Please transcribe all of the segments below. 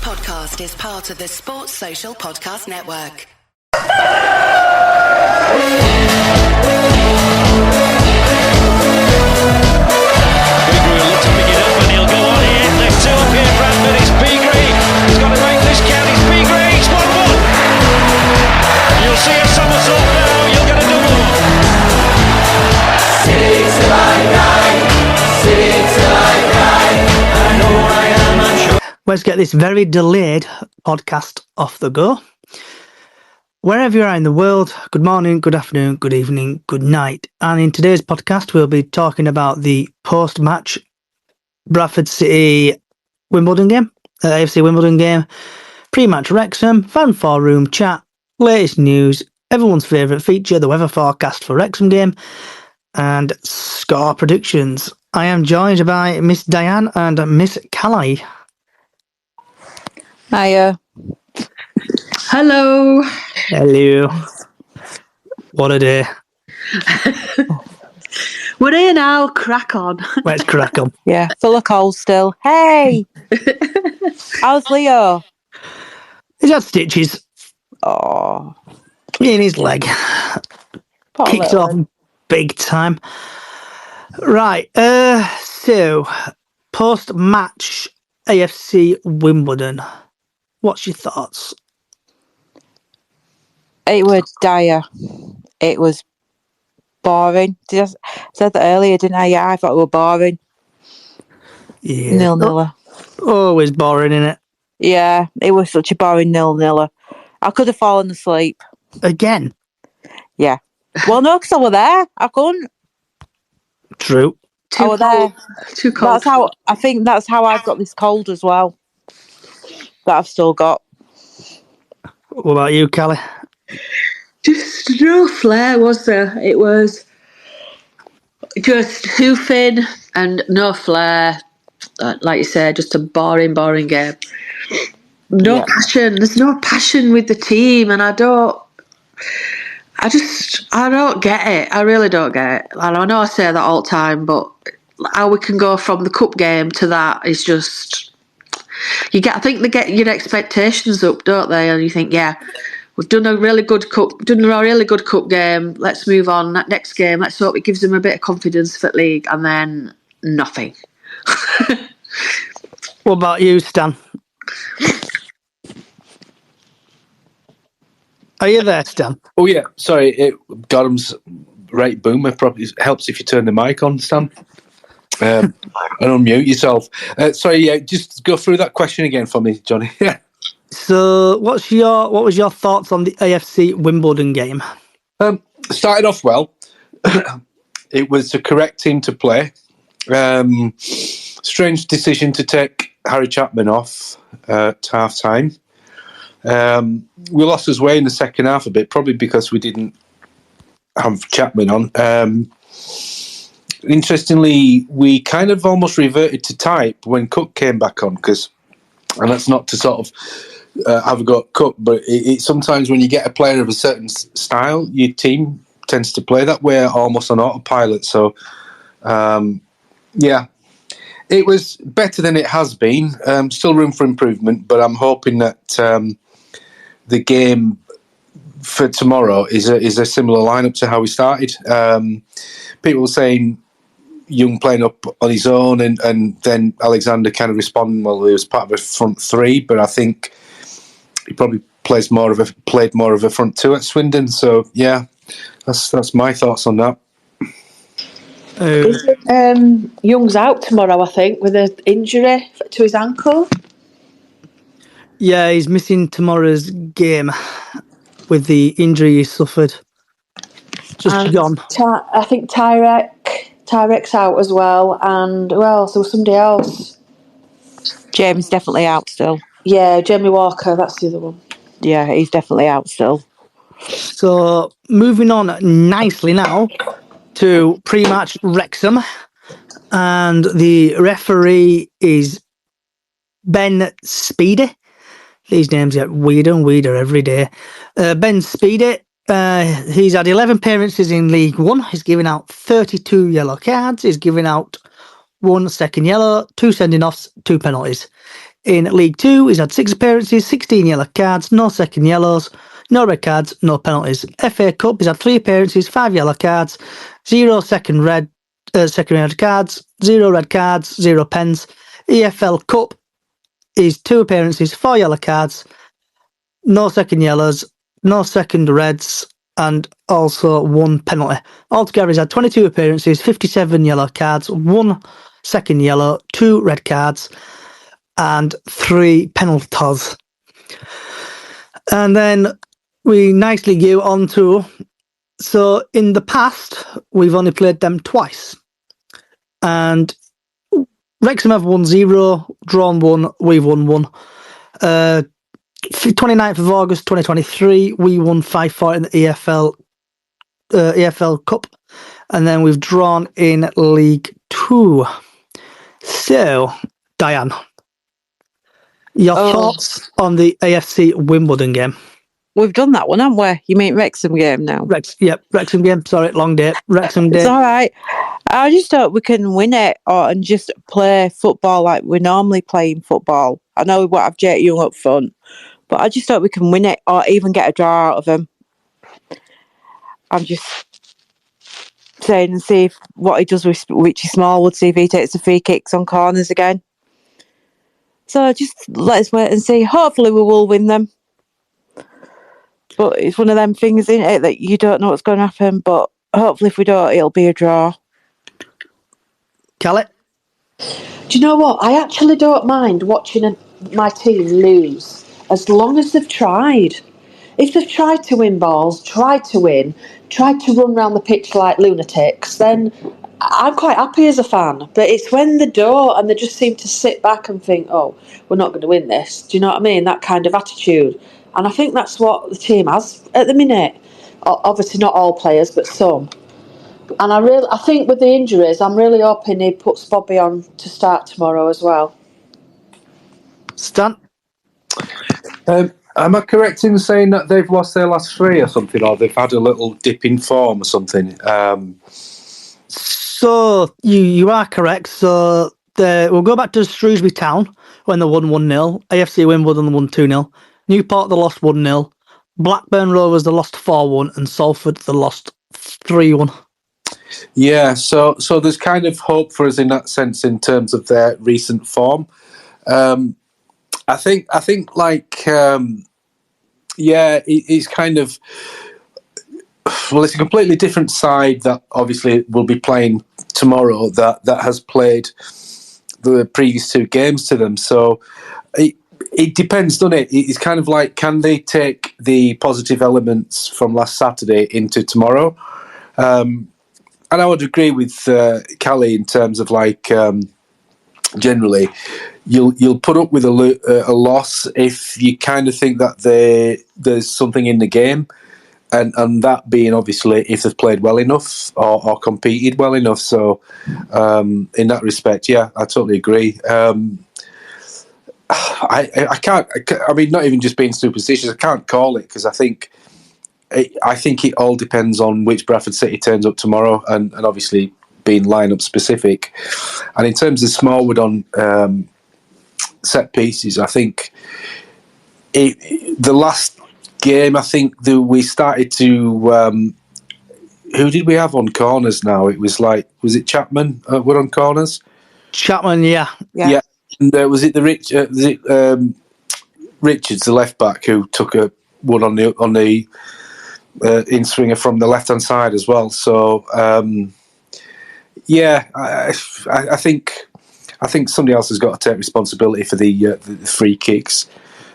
podcast is part of the Sports Social Podcast Network. Bigre will look to pick it up and he'll go on here. There's two up here, Bradford. It's Bigre. He's got to make this count. It's Bigre. It's 1-1. You'll see a somersault now. You'll get a double one. City till I die. City till I die. I know I am, I'm sure. Let's get this very delayed podcast off the go. Wherever you are in the world, good morning, good afternoon, good evening, good night. And in today's podcast, we'll be talking about the post-match Bradford City Wimbledon game, AFC Wimbledon game, pre-match Wrexham, fan forum chat, latest news, everyone's favourite feature, the weather forecast for Wrexham game, and score predictions. I am joined by Miss Diane and Miss Callie. Hiya. Hello. Hello. What a day. We're here now, crack on. Let's crack on. Yeah, full of cold still. Hey! How's Leo? He's had stitches Oh, in his leg. poor Kicked little off one. big time. Right, so post-match AFC Wimbledon. What's your thoughts? It was dire. It was boring. I said that earlier, didn't I? Yeah, I thought it was boring. Yeah. 0-0. Always boring, innit? Yeah, it was such a boring 0-0. I could have fallen asleep. Again. Yeah. Well, no, because I was there. I couldn't. True. I was there. Too cold. I think that's how I've got this cold as well. That I've still got. What about you, Callie? Just no flair, was there? It was just hoofing and no flair. Like you said, just a boring game. No passion. There's no passion with the team, and I don't get it. I really don't get it. And I know I say that all the time, but how we can go from the cup game to that is just. I think they get your expectations up, don't they? And you think, yeah, we've done a really good cup game. Let's move on. That next game, let's hope it gives them a bit of confidence for the league, and then nothing. What about you, Stan? Are you there, Stan? Oh yeah, sorry, Godham's right boomer probably helps if you turn the mic on, Stan. And unmute yourself. Sorry, yeah, just go through that question again for me, Johnny. Yeah. So, what was your thoughts on the AFC Wimbledon game? Started off well. It was a correct team to play. Strange decision to take Harry Chapman off at half time. We lost his way in the second half a bit, probably because we didn't have Chapman on. Interestingly, we kind of almost reverted to type when Cook came back on, and that's not to sort of have a go at Cook, but it sometimes when you get a player of a certain style, your team tends to play that way, almost on autopilot. So, yeah, it was better than it has been. Still room for improvement, but I'm hoping that the game for tomorrow is a similar lineup to how we started. People were saying Young playing up on his own, and then Alexander kind of responding. Well, he was part of a front three, but I think he probably played more of a front two at Swindon. So yeah, that's my thoughts on that. Young's out tomorrow, I think, with an injury to his ankle. Yeah, he's missing tomorrow's game with the injury he suffered. Just gone. I think Tyrek's out as well, and who else? There was somebody else. James definitely out still. Yeah, Jamie Walker, that's the other one. Yeah, he's definitely out still. So, moving on nicely now to pre-match Wrexham, and the referee is Ben Speedy. These names get weirder and weirder every day. Ben Speedy, he's had 11 appearances in League One. He's given out 32 yellow cards. He's given out 1 second yellow, 2 sending offs, 2 penalties. In League 2, he's had 6 appearances, 16 yellow cards, no second yellows, no red cards, no penalties. FA Cup, he's had 3 appearances, 5 yellow cards, 0 second red cards, 0 red cards, 0 pens. EFL Cup is 2 appearances, 4 yellow cards, no second yellows, no second reds, and also 1 penalty. Altogether, he's had 22 appearances, 57 yellow cards, 1 second yellow, 2 red cards, and 3 penalties. And then we nicely go on to, so in the past, we've only played them twice. And Wrexham have won 0, drawn 1, we've won 1. 29th of August 2023, we won 5-4 in the EFL Cup. And then we've drawn in League 2. So, Diane, your thoughts on the AFC Wimbledon game? We've done that one, haven't we? You mean Wrexham game now? Wrexham game. Sorry, long day. Wrexham day. It's all right. I just thought we can win it and just play football like we're normally playing football. I know we won't have Jake Young up front, but I just thought we can win it or even get a draw out of them. I'm just saying and see what he does with Richie Smallwood, see if he takes the free kicks on corners again. So just let us wait and see. Hopefully we will win them. But it's one of them things, isn't it, that you don't know what's going to happen. But hopefully if we don't, it'll be a draw. Callie? Do you know what? I actually don't mind watching my team lose as long as they've tried. If they've tried to win balls, tried to win, tried to run around the pitch like lunatics, then I'm quite happy as a fan. But it's when they don't and they just seem to sit back and think, oh, we're not going to win this. Do you know what I mean? That kind of attitude. And I think that's what the team has at the minute. Obviously not all players, but some. And I think with the injuries, I'm really hoping he puts Bobby on to start tomorrow as well. Stan? Am I correct in saying that they've lost their last 3 or something, or they've had a little dip in form or something? So you are correct. So we'll go back to Shrewsbury Town when they won 1-0. AFC Wimbledon won 2-0. Newport they lost 1-0. Blackburn Rovers they lost 4-1, and Salford they lost 3-1. Yeah, so there's kind of hope for us in that sense in terms of their recent form. I think it's kind of, well, it's a completely different side that obviously will be playing tomorrow that has played the previous 2 games to them. So it depends, doesn't it? It's kind of like, can they take the positive elements from last Saturday into tomorrow? And I would agree with Callie in terms of like generally, you'll put up with a loss if you kind of think that there's something in the game, and that being obviously if they've played well enough or competed well enough. So in that respect, yeah, I totally agree. I can't. I mean, not even just being superstitious. I can't call it because I think it all depends on which Bradford City turns up tomorrow, and obviously being line-up specific. And in terms of Smallwood on set pieces, I think the last game, I think that we started to. Who did we have on corners? Now it was it Chapman? Were on corners. Chapman, yeah. And was it Richards, the left back, who took a one on the in swinger from the left hand side as well. So I think somebody else has got to take responsibility for the free kicks.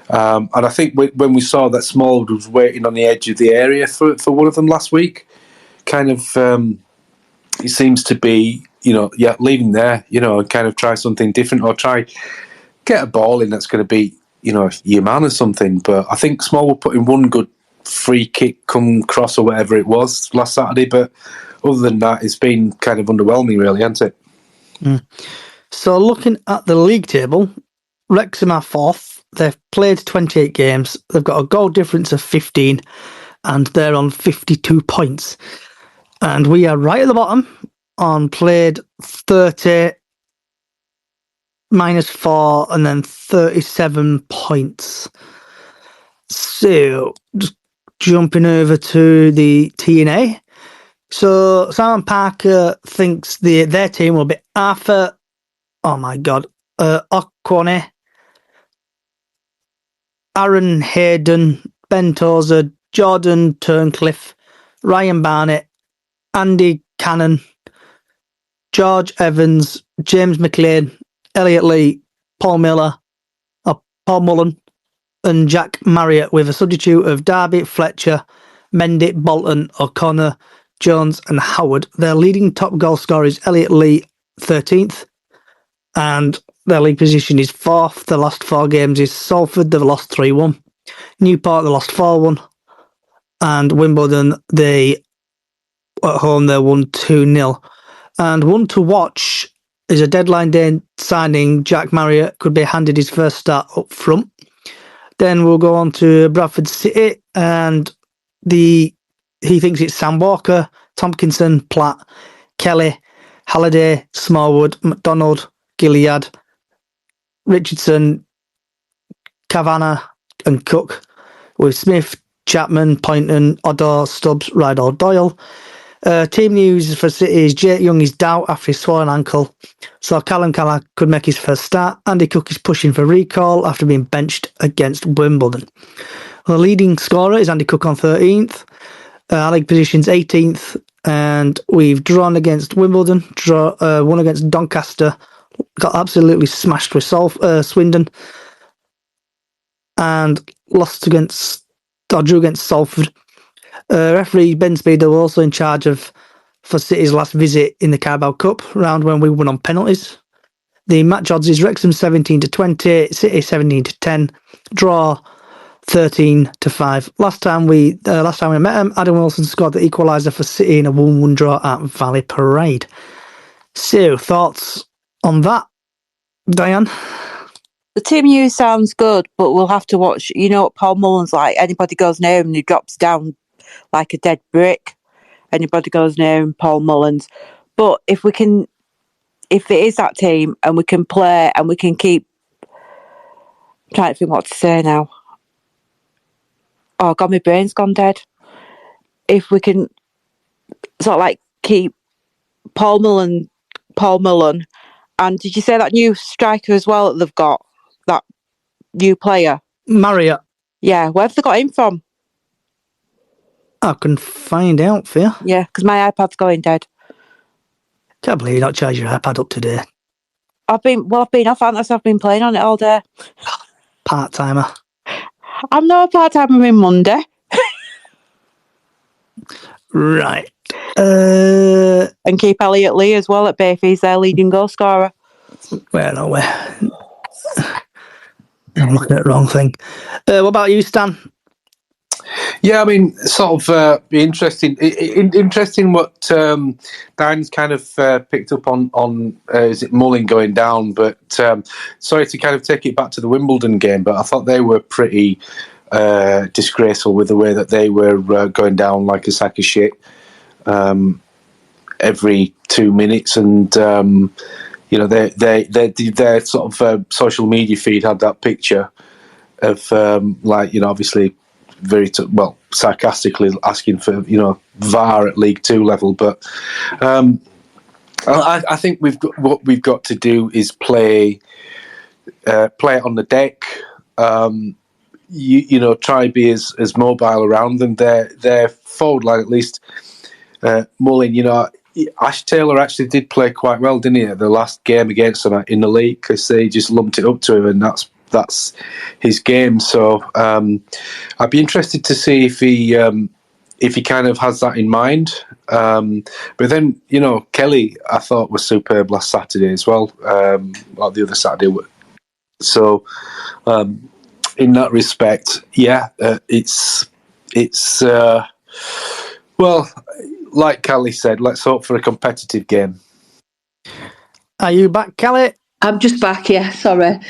And I think when we saw that Smallwood was waiting on the edge of the area for one of them last week, kind of it seems to be leaving there, and kind of try something different or try get a ball in that's going to be your man or something. But I think Smallwood put in one good free kick come cross or whatever it was last Saturday, but other than that it's been kind of underwhelming really, hasn't it? So looking at the league table, Wrexham are 4th. They've played 28 games. They've got a goal difference of 15 and they're on 52 points. And we are right at the bottom on played 30 -4 and then 37 points. So, just jumping over to the TNA. So, Simon Parker thinks their team will be Arthur, Okwane, Aaron Hayden, Ben Tozer, Jordan Turncliffe, Ryan Barnett, Andy Cannon, George Evans, James McLean, Elliot Lee, Paul Mullen, and Jack Marriott, with a substitute of Darby, Fletcher, Mendy, Bolton, O'Connor, Jones, and Howard. Their leading top goal scorer is Elliot Lee, 13th, and their league position is 4th. The last 4 games is Salford, they've lost 3-1. Newport, they lost 4-1. And Wimbledon, at home, they won 2-0. And one to watch is a deadline day signing. Jack Marriott could be handed his first start up front. Then we'll go on to Bradford City, and he thinks it's Sam Walker, Tompkinson, Platt, Kelly, Halliday, Smallwood, McDonald, Gilead, Richardson, Kavanagh, and Cook, with Smith, Chapman, Poynton, Odor, Stubbs, Rydell, Doyle. Team news for City is Jake Young is doubt after his swollen ankle, so Callum Callagh could make his first start. Andy Cook is pushing for recall after being benched against Wimbledon. The leading scorer is Andy Cook on 13th. Our league position's 18th, and we've drawn against Wimbledon, won against Doncaster, got absolutely smashed with Swindon, and drew against Salford. Referee Ben Speeder was also in charge for City's last visit in the Carabao Cup round when we won on penalties. The match odds is Wrexham 17-20, City 17-10, draw 13-5. Last time we met him, Adam Wilson scored the equaliser for City in a 1-1 draw at Valley Parade. So, thoughts on that, Diane? The team news sounds good, but we'll have to watch. You know what Paul Mullen's like. Anybody goes near him and he drops down like a dead brick. Anybody goes near him, Paul Mullins. But if it is that team and we can play and we can keep... I'm trying to think what to say now. Oh God, my brain's gone dead. If we can sort of like keep Paul Mullen, and did you say that new striker as well that they've got? That new player? Marriott. Yeah, where have they got him from? I can find out for you. Yeah, because my iPad's going dead. Can't believe you not charge your iPad up today. I've been off, haven't I? So I've been playing on it all day. Part-timer. I'm not a part-timer, I'm in Monday. Right. And keep Elliot Lee as well at Bayf. He's their leading goal scorer. Where are we? I'm looking at the wrong thing. What about you, Stan? Yeah, I mean, sort of interesting what Dan's kind of picked up on is it Mullen going down, but sorry to kind of take it back to the Wimbledon game, but I thought they were pretty disgraceful with the way that they were going down like a sack of shit every 2 minutes, and you know, their sort of social media feed had that picture of like, you know, obviously very sarcastically asking for, you know, VAR at League Two level, but I think what we've got to do is play it on the deck. You know, try to be as mobile around them. Their forward line, at least Mullen, you know, Ash Taylor actually did play quite well, didn't he, at the last game against them in the league, because they just lumped it up to him, and that's his game. So I'd be interested to see if he kind of has that in mind. But then, you know, Kelly, I thought, was superb last Saturday as well, like the other Saturday. So in that respect, yeah, it's well, like Kelly said, let's hope for a competitive game. Are you back, Kelly? I'm just back, yeah, sorry.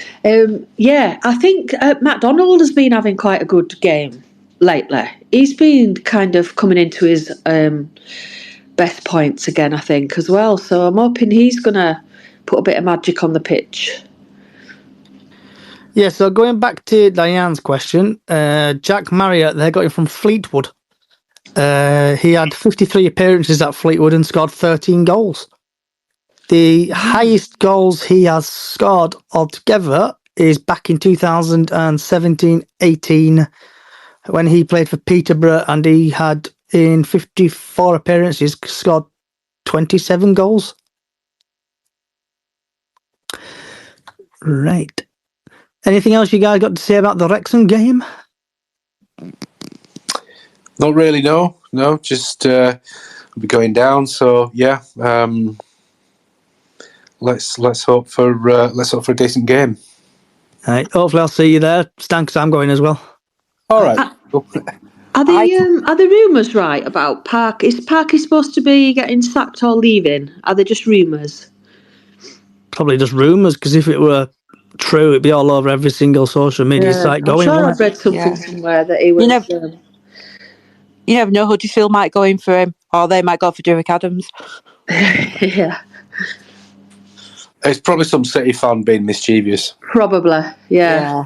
Yeah, I think McDonald has been having quite a good game lately. He's been kind of coming into his best points again, I think, as well. So I'm hoping he's going to put a bit of magic on the pitch Yeah, so going back to Diane's question, Jack Marriott, they got him from Fleetwood. He had 53 appearances at Fleetwood and scored 13 goals. The highest goals he has scored altogether is back in 2017-18 when he played for Peterborough, and he had, in 54 appearances, scored 27 goals. Right. Anything else you guys got to say about the Wrexham game? Not really, no. Just we'll be going down. So yeah, let's hope for a decent game. All right. Hopefully, I'll see you there, Stan, because I'm going as well. All right. Are the rumours right about Park? Is Parky supposed to be getting sacked or leaving? Are they just rumours? Probably just rumours, because if it were true, it'd be all over every single social media site I'm going. sure wouldn't I've read something Yeah. somewhere that he was. You never know. Huddersfield might go in for him, or they might go for Derek Adams. Yeah, It's probably some City fan being mischievous. probably. Yeah.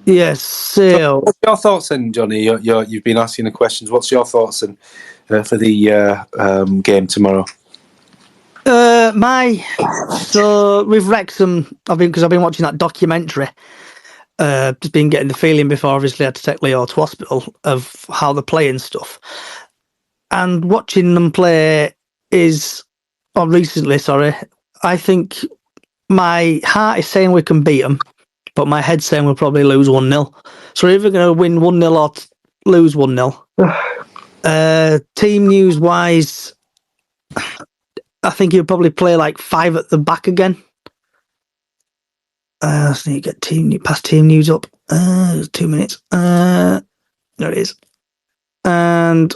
Yes. So, what's your thoughts then, Johnny? You've been asking the questions. What's your thoughts for the game tomorrow? So with Wrexham, I've been watching that documentary. Just been getting the feeling before, obviously, I had to take Leo to hospital of how they play and stuff. And watching them play recently, I think my heart is saying we can beat them, but my head's saying we'll probably lose 1-0. So we're either going to win 1-0 or lose 1-0. Team news wise, I think he'll probably play like 5 at the back again. I just need to get team news up. 2 minutes. There it is. And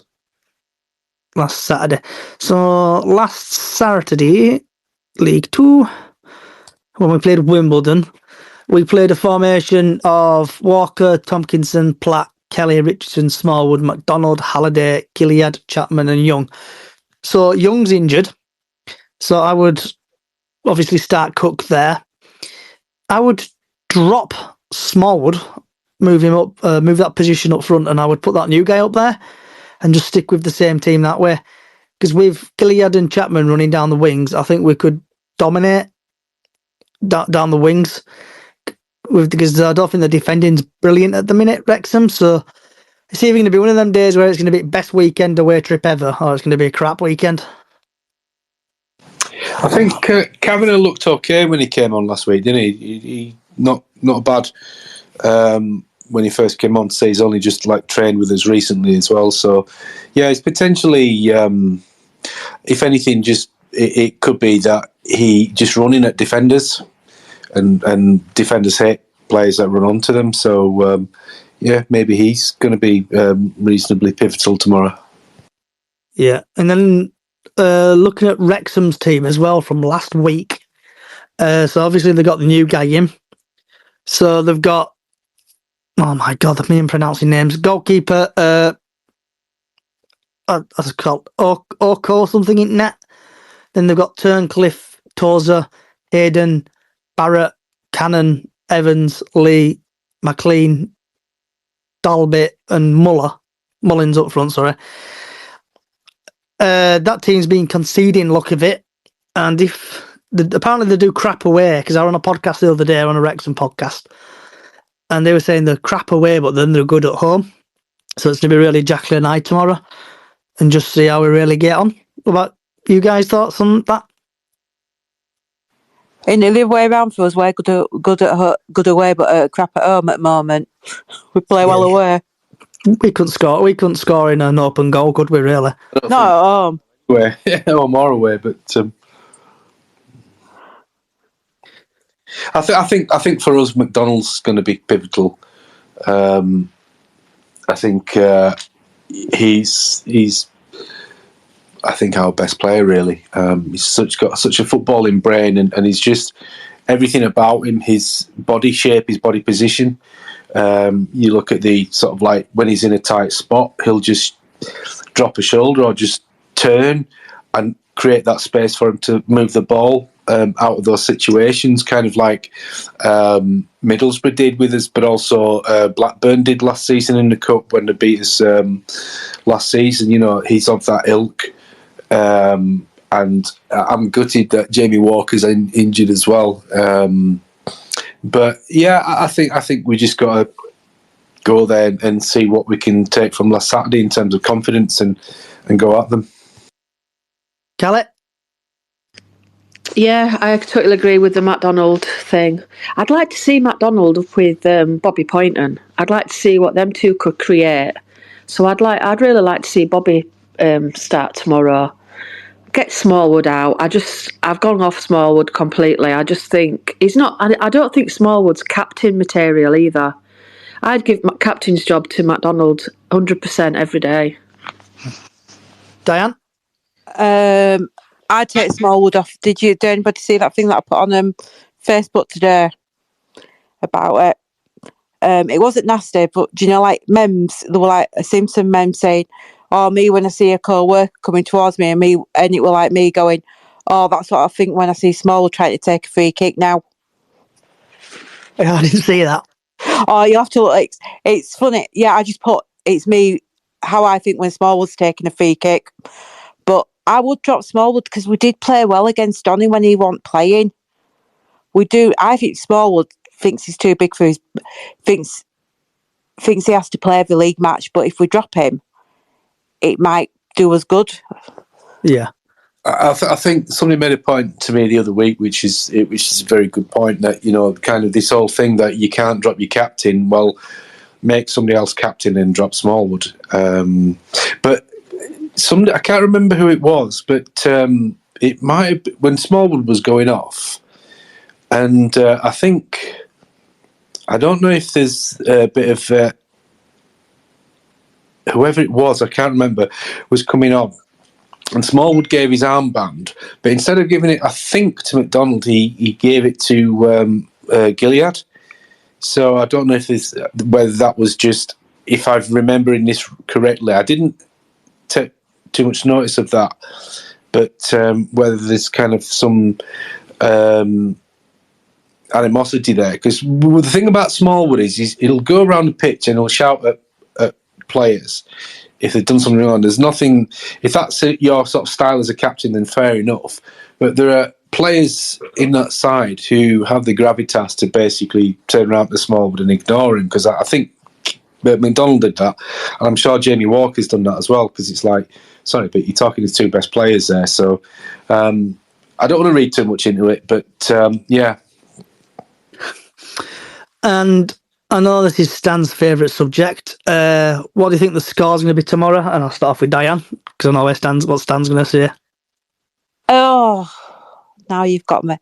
last Saturday. So last Saturday, League 2, when we played Wimbledon, we played a formation of Walker, Tompkinson, Platt, Kelly, Richardson, Smallwood, McDonald, Halliday, Gilead, Chapman and Young. So Young's injured. So I would obviously start Cook there. I would drop Smallwood, move him up, move that position up front, and I would put that new guy up there and just stick with the same team that way. Because with Gilead and Chapman running down the wings, I think we could dominate down the wings. Because I don't think the defending's brilliant at the minute, Wrexham. So it's either going to be one of them days where it's going to be best weekend away trip ever, or it's going to be a crap weekend. I think Kavanagh looked okay when he came on last week, didn't he? He not bad when he first came on. To say he's only just trained with us recently as well. So yeah, it's potentially, if anything, it could be that he just running at defenders, and defenders hate players that run onto them. So yeah, maybe he's going to be reasonably pivotal tomorrow. Yeah, and then looking at Wrexham's team as well from last week. So obviously they got the new guy in. So they've got, oh my God, I'm pronouncing names. Goalkeeper, what's it called? Oko something in net. Then they've got Turncliffe, Tozer, Hayden, Barrett, Cannon, Evans, Lee, McLean, Dalby, and Mullins up front, sorry. That team's been conceding luck of it, and apparently they do crap away, because I was on a podcast the other day, on a Wrexham podcast, and they were saying they're crap away, but then they're good at home. So it's going to be really Jekyll and Hyde tomorrow, and just see how we really get on. What about you guys' thoughts on that? In the other way around for us, we're good away, but crap at home at the moment. We play well away. We couldn't score in an open goal, could we? Really? Not at home. Or more away, but I think for us, McDonald's going to be pivotal. I think he's I think our best player, really. He's got such a footballing brain, and he's just everything about him, his body shape, his body position. You look at the sort of when he's in a tight spot, he'll just drop a shoulder or just turn and create that space for him to move the ball out of those situations, kind of like Middlesbrough did with us, but also Blackburn did last season in the Cup when they beat us last season. He's of that ilk. And I'm gutted that Jamie Walker's injured as well. But yeah, I think we just got to go there and see what we can take from last Saturday in terms of confidence and go at them. Callie? Yeah, I totally agree with the McDonald thing. I'd like to see McDonald up with Bobby Poynton. I'd like to see what them two could create. So I'd really like to see Bobby start tomorrow. Get Smallwood out. I've gone off Smallwood completely. I just think he's not. I don't think Smallwood's captain material either. I'd give my captain's job to McDonald 100% every day. Diane? I'd take Smallwood off. Did anybody see that thing that I put on Facebook today about it? It wasn't nasty, but do you know, like memes, there were like a Simpson meme saying, "Oh, me when I see a co-worker coming towards me," and it were like me going, "Oh, that's what I think when I see Smallwood trying to take a free kick now." Yeah, I didn't see that. Oh, you have to look. It's funny. Yeah, I just put it's me how I think when Smallwood's taking a free kick. But I would drop Smallwood because we did play well against Donny when he wasn't playing. We do. I think Smallwood thinks he's too big for his. Thinks he has to play every league match. But if we drop him, it might do us good. Yeah. I think somebody made a point to me the other week, which is a very good point, that kind of this whole thing that you can't drop your captain. Well, make somebody else captain and drop Smallwood. But I can't remember who it was, but it might have been when Smallwood was going off, and I don't know if there's a bit of whoever it was, I can't remember, was coming on. And Smallwood gave his armband, but instead of giving it, I think, to McDonald, he gave it to Gilead. So I don't know whether that was just, if I'm remembering this correctly, I didn't take too much notice of that, but whether there's kind of some animosity there. Because the thing about Smallwood is he'll go around the pitch and he'll shout at players if they've done something wrong. There's nothing, if that's your sort of style as a captain, then fair enough. But there are players in that side who have the gravitas to basically turn around to Smallwood and ignore him, because I think McDonald did that, and I'm sure Jamie Walker's done that as well, because it's like, sorry, but you're talking to two best players there. So I don't want to read too much into it, but yeah. And I know this is Stan's favourite subject. What do you think the score's going to be tomorrow? And I'll start off with Diane, because I know what Stan's going to say. Oh, now you've got me.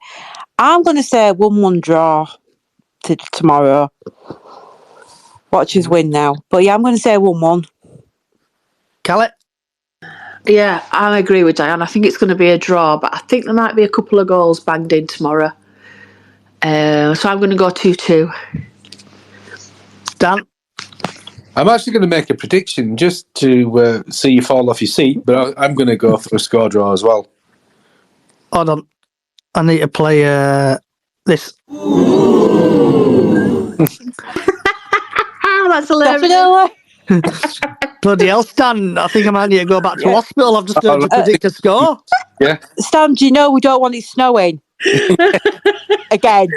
I'm going to say 1-1 draw tomorrow. Watchers win now. But yeah, I'm going to say 1-1. Callie? Yeah, I agree with Diane. I think it's going to be a draw, but I think there might be a couple of goals banged in tomorrow. So I'm going to go 2-2. Dan? I'm actually going to make a prediction just to see you fall off your seat, but I'm going to go for a score draw as well. Hold on. I need to play this. That's hilarious. Bloody hell, Stan. I think I might need to go back to hospital. I've just heard you predict a score. Yeah. Stan, do you know we don't want it snowing? Again.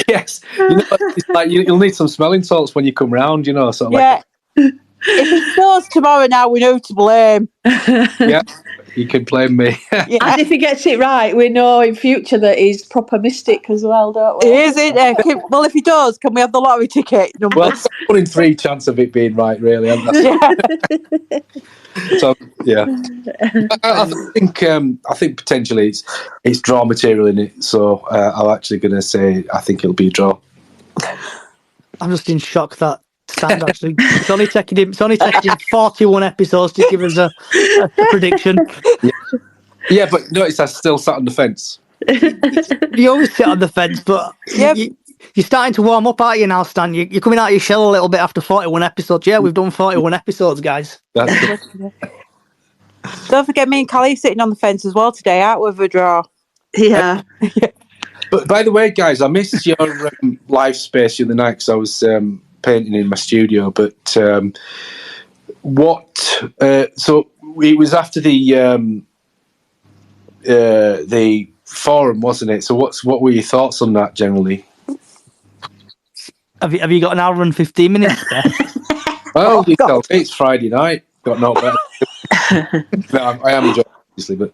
Yes. It's like you'll need some smelling salts when you come round, sort of yeah. If it snows tomorrow now, we know who to blame. Yeah, you can blame me. Yeah. And if he gets it right, we know in future that he's proper mystic as well, don't we? He is, isn't it? Well, if he does, can we have the lottery ticket numbers? Well, it's 1 in 3 chance of it being right, really. So, yeah. I think potentially it's draw material in it, so I'm actually going to say I think it'll be a draw. I'm just in shock that Stan's actually. It's only taking him 41 episodes to give us a prediction. Yeah, but notice I still sat on the fence. You always sit on the fence, but you're starting to warm up, aren't you now, Stan? You're coming out of your shell a little bit after 41 episodes. Yeah, we've done 41 episodes, guys. Don't forget me and Callie sitting on the fence as well today, aren't we, with a draw? Yeah. But by the way, guys, I missed your live space the other night because I was painting in my studio. But so it was after the forum, wasn't it? So what were your thoughts on that generally? Have you got an hour and 15 minutes there? Well, you tell me, it's Friday night. Got no better. No, I am joking, obviously, but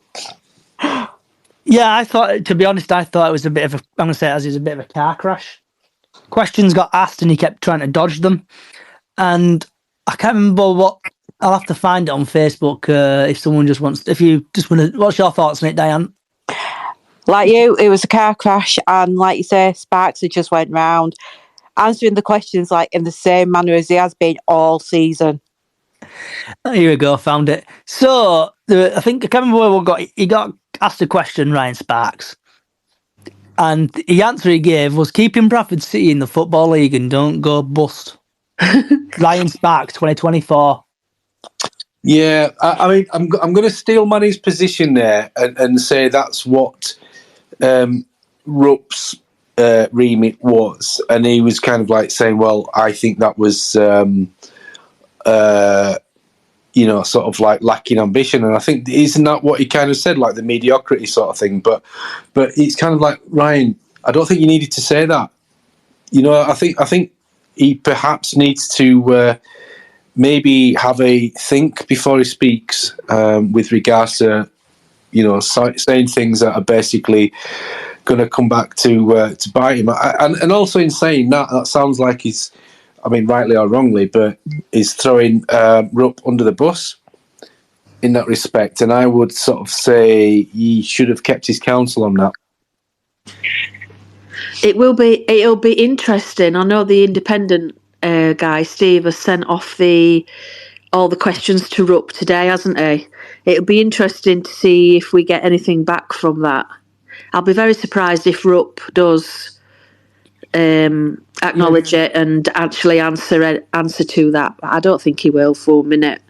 Yeah, I thought, to be honest, it was a bit of a, I'm going to say it was a bit of a car crash. Questions got asked and he kept trying to dodge them. And I can't remember what, I'll have to find it on Facebook if you just want to, what's your thoughts on it, Diane? Like you, it was a car crash, and like you say, Sparks had just went round answering the questions like in the same manner as he has been all season. Here we go, found it. So, I can't remember he got asked a question, Ryan Sparks. And the answer he gave was keeping Bradford City in the Football League and don't go bust. Ryan Sparks, 2024. yeah, I mean, I'm going to steal Manny's position there and say that's what Rupp's remit was, and he was kind of like saying, "Well, I think that was sort of like lacking ambition," and I think isn't that what he kind of said, like the mediocrity sort of thing? But it's kind of like, Ryan, I don't think you needed to say that. I think he perhaps needs to maybe have a think before he speaks with regards to saying things that are basically going to come back to bite him. And also in saying that sounds like he's, I mean, rightly or wrongly, but he's throwing Rupp under the bus in that respect. And I would sort of say he should have kept his counsel on that. It'll be interesting. I know the independent guy, Steve, has sent off all the questions to Rupp today, hasn't he? It'll be interesting to see if we get anything back from that. I'll be very surprised if Rupp does acknowledge it and actually answer to that. I don't think he will for a minute.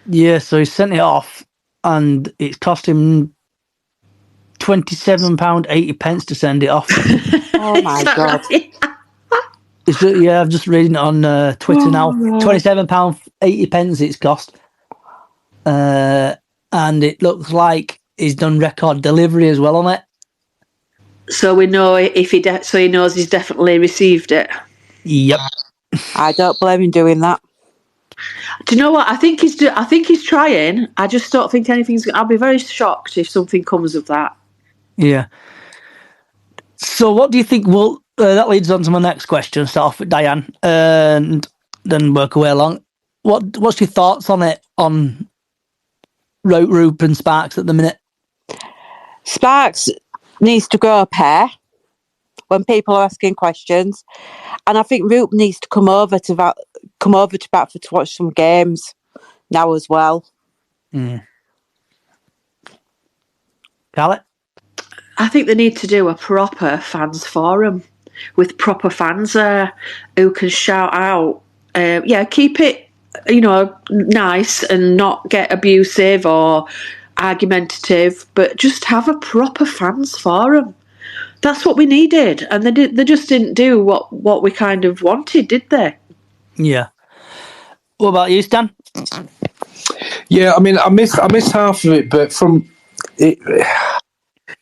Yeah, so he sent it off and it's cost him £27.80 to send it off. Oh my God. Right? Yeah, I'm just reading it on Twitter now. £27.80 it's cost. And it looks like he's done record delivery as well on it. So we know if he knows he's definitely received it. Yep. I don't blame him doing that. Do you know what? I think he's trying. I just don't think anything's. I'll be very shocked if something comes of that. Yeah. So what do you think? Well, that leads on to my next question. Start off with Diane and then work away along. What's your thoughts on it, on Rupp and Sparks at the minute? Sparks needs to grow a pair when people are asking questions, and I think Rupp needs to come over to Bradford to watch some games now as well. Carly? I think they need to do a proper fans forum with proper fans there who can shout out. Keep it, nice and not get abusive or argumentative, but just have a proper fans forum. That's what we needed, and they just didn't do what we kind of wanted, did they? Yeah. What about you, Stan? Yeah, I mean, I missed half of it, but from it.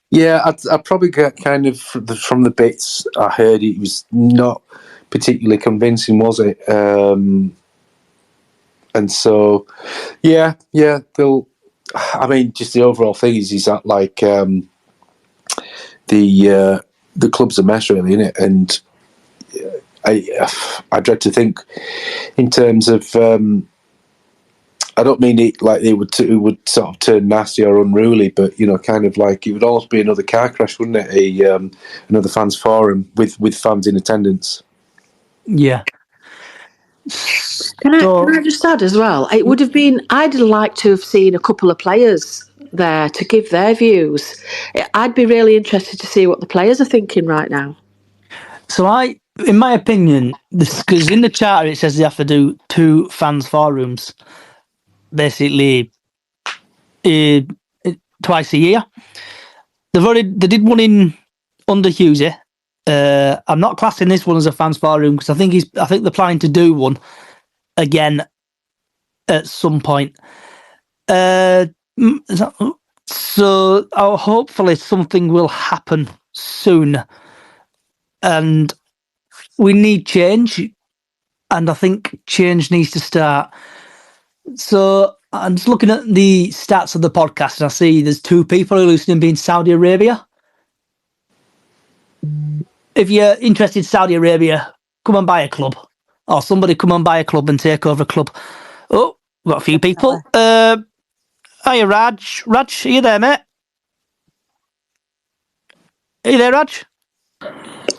Yeah, I probably got kind of from the bits I heard, it was not particularly convincing, was it? And so, yeah, they'll. I mean, just the overall thing is that like the club's a mess, really, isn't it? And I dread to think in terms of. I don't mean it like it would sort of turn nasty or unruly, but kind of like it would almost be another car crash, wouldn't it? Another fans forum with fans in attendance. Yeah. Can I just add as well? It would have been. I'd like to have seen a couple of players there to give their views. I'd be really interested to see what the players are thinking right now. So in my opinion, because in the charter it says they have to do 2 fans forums. Basically, twice a year. They did one in under Hughesy. I'm not classing this one as a fans forum because I think they're planning to do one again at some point. So hopefully something will happen soon, and we need change, and I think change needs to start. So I'm just looking at the stats of the podcast, and I see there's 2 people who are listening being Saudi Arabia. If you're interested in Saudi Arabia, come and buy a club. Or somebody come and buy a club and take over a club. Oh, we've got a few people. Hiya, Raj. Raj, are you there, mate? Are you there, Raj?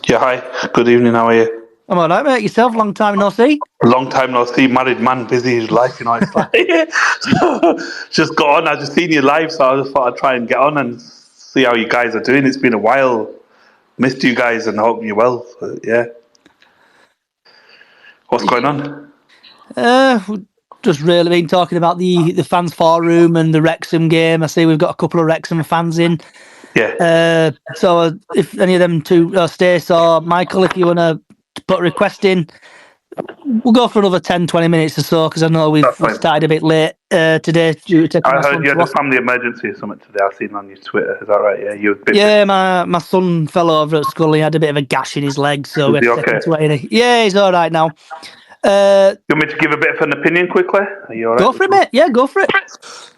Yeah, hi. Good evening, how are you? I'm all right, mate. Yourself? Long time no see? Long time no see, married man, busy his life, you know, it's like... just got on, I just seen you live, so I just thought I'd try and get on and see how you guys are doing. It's been a while. Missed you guys and hope you're well, but yeah. What's going on? We've just really been talking about the fans forum and the Wrexham game. I see we've got a couple of Wrexham fans in. Yeah. So if any of them two, Stace or Michael, if you want to put a request in, we'll go for another 10-20 minutes or so because I know we've started a bit late today due to taking I heard you had a family emergency or something today. I've seen on your Twitter. Is that right? Yeah, you. My son fell over at school. He had a bit of a gash in his leg, so we're taking to A&E. Yeah, he's all right now. You want me to give a bit of an opinion quickly? Are you all right? Go for it, mate. Yeah, go for it.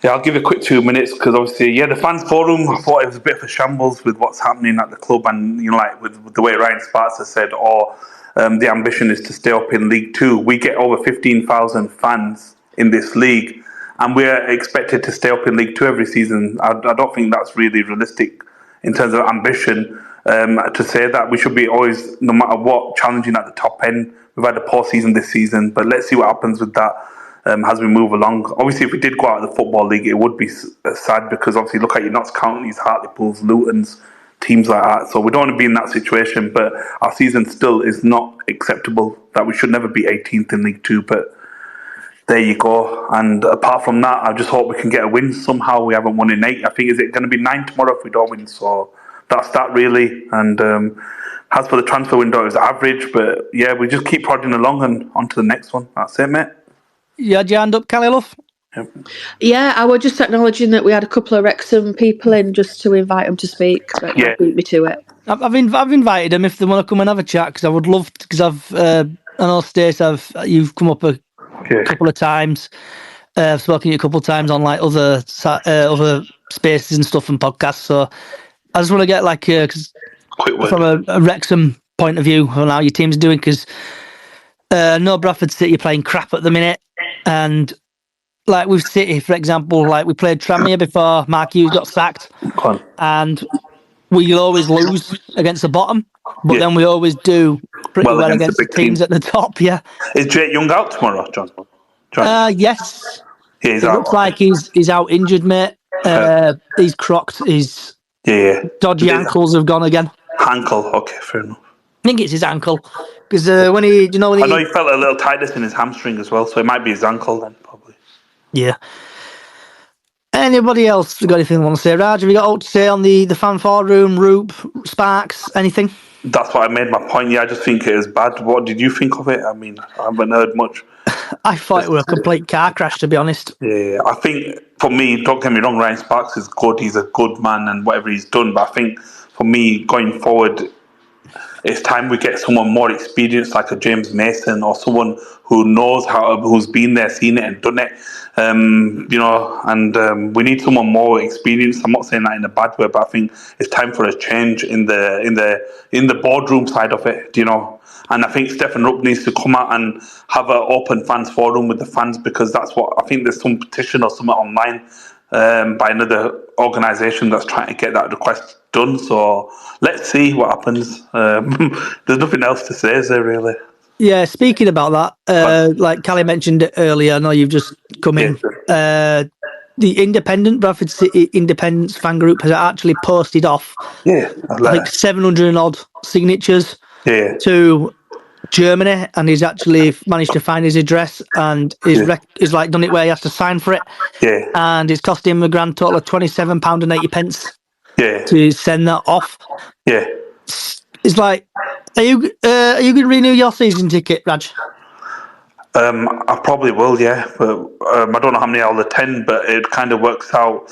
Yeah, I'll give a quick 2 minutes because obviously, the fans forum, I thought it was a bit of a shambles with what's happening at the club and, like with the way Ryan Sparks has said, the ambition is to stay up in League 2. We get over 15,000 fans in this league and we're expected to stay up in League 2 every season. I don't think that's really realistic in terms of ambition to say that. We should be always, no matter what, challenging at the top end. We've had a poor season this season, but let's see what happens with that as we move along. Obviously, if we did go out of the Football League, it would be sad because obviously look at your Notts Counties, Hartlepool's, Luton's, teams like that. So we don't want to be in that situation, but our season still is not acceptable, that we should never be 18th in League 2, but there you go. And apart from that, I just hope we can get a win somehow. We haven't won in 8. I think, is it going to be 9 tomorrow if we don't win? So that's that really. And as for the transfer window, it's average, but yeah, we just keep prodding along and on to the next one. That's it, mate. You had your hand up, Callie Love? Yep. Yeah, I was just acknowledging that we had a couple of Wrexham people in just to invite them to speak. But Yeah. beat me to it. I've invited them if they want to come and have a chat because I would love to, because I know Stace, you've come up a couple of times. I've spoken to you a couple of times on like other spaces and stuff and podcasts. So I just want to get like from a Wrexham point of view on how your team's doing because no, Bradford City are playing crap at the minute, and like with City, for example, like we played Tranmere before Mark Hughes got sacked, and we always lose against the bottom, but then we always do pretty well against the teams at the top. Yeah. Is Jake Young out tomorrow, John? Yes. Yeah, he's it out. Looks like he's out injured, mate. He's crocked. His dodgy ankles have gone again. Ankle, okay, fair enough. I think it's his ankle because I know he felt a little tightness in his hamstring as well, so it might be his ankle then, probably. Yeah. Anybody else got anything they want to say? Raj, have you got all to say on the fan forum, Roop, Sparks, anything? That's what I made my point. Yeah, I just think it is bad. What did you think of it? I mean, I haven't heard much. I thought it was a complete car crash, to be honest. Yeah, I think for me, don't get me wrong, Ryan Sparks is good. He's a good man and whatever he's done. But I think for me, going forward, it's time we get someone more experienced, like a James Mason or someone who knows who's been there, seen it, and done it. We need someone more experienced. I'm not saying that in a bad way, but I think it's time for a change in the boardroom side of it. And I think Stefan Rupp needs to come out and have an open fans forum with the fans, because that's what I think. There's some petition or something online by another organisation that's trying to get that request done. So let's see what happens. There's nothing else to say, is there really? Yeah, speaking about that, like Callie mentioned it earlier, I know you've just come in. The Bradford City Independence fan group has actually posted off like 700 and odd signatures to Germany, and he's actually managed to find his address, and he's like done it where he has to sign for it. And it's cost him a grand total of £27.80. to send that off. Yeah. It's like, are you going to renew your season ticket, Raj? I probably will, yeah. But I don't know how many I'll attend, but it kind of works out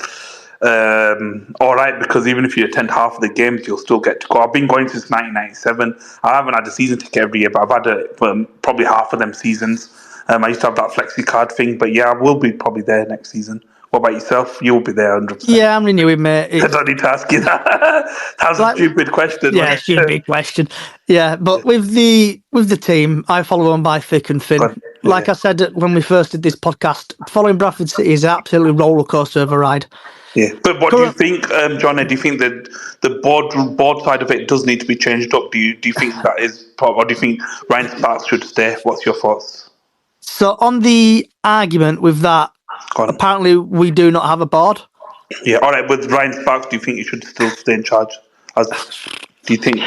all right, because even if you attend half of the games, you'll still get to go. I've been going since 1997. I haven't had a season ticket every year, but I've had probably half of them seasons. I used to have that flexi card thing, but yeah, I will be probably there next season. What about yourself? You'll be there 100%. Yeah, I'm renewing, mate. I don't need to ask you that. That's like, a stupid question. Yeah, stupid question. Yeah, but with the team, I follow them by thick and thin. Like I said when we first did this podcast, following Bradford City is absolutely roller coaster of a ride. Yeah, but what do you think, Johnny? Do you think that the board side of it does need to be changed up? Do you think that is, or do you think Ryan Sparks should stay? What's your thoughts? So on the argument with that, apparently we do not have a board. Yeah, all right. With Ryan Sparks, do you think he should still stay in charge? Do you think?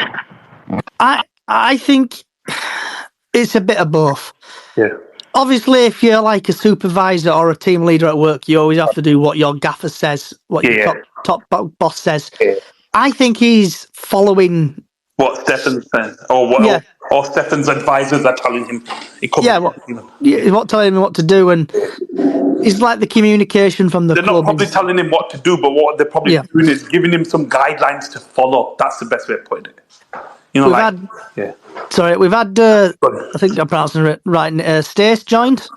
I think it's a bit of both. Yeah. Obviously, if you're like a supervisor or a team leader at work, you always have to do what your gaffer says, what your top boss says. Yeah. I think he's following what Stephen says, or what, or Stephen's advisors are telling him. What telling him what to do, and it's like the communication from the club. They're not probably telling him what to do, but what they're probably doing is giving him some guidelines to follow. That's the best way of putting it. You know, we've had. I think I'm pronouncing it right. Stace joined.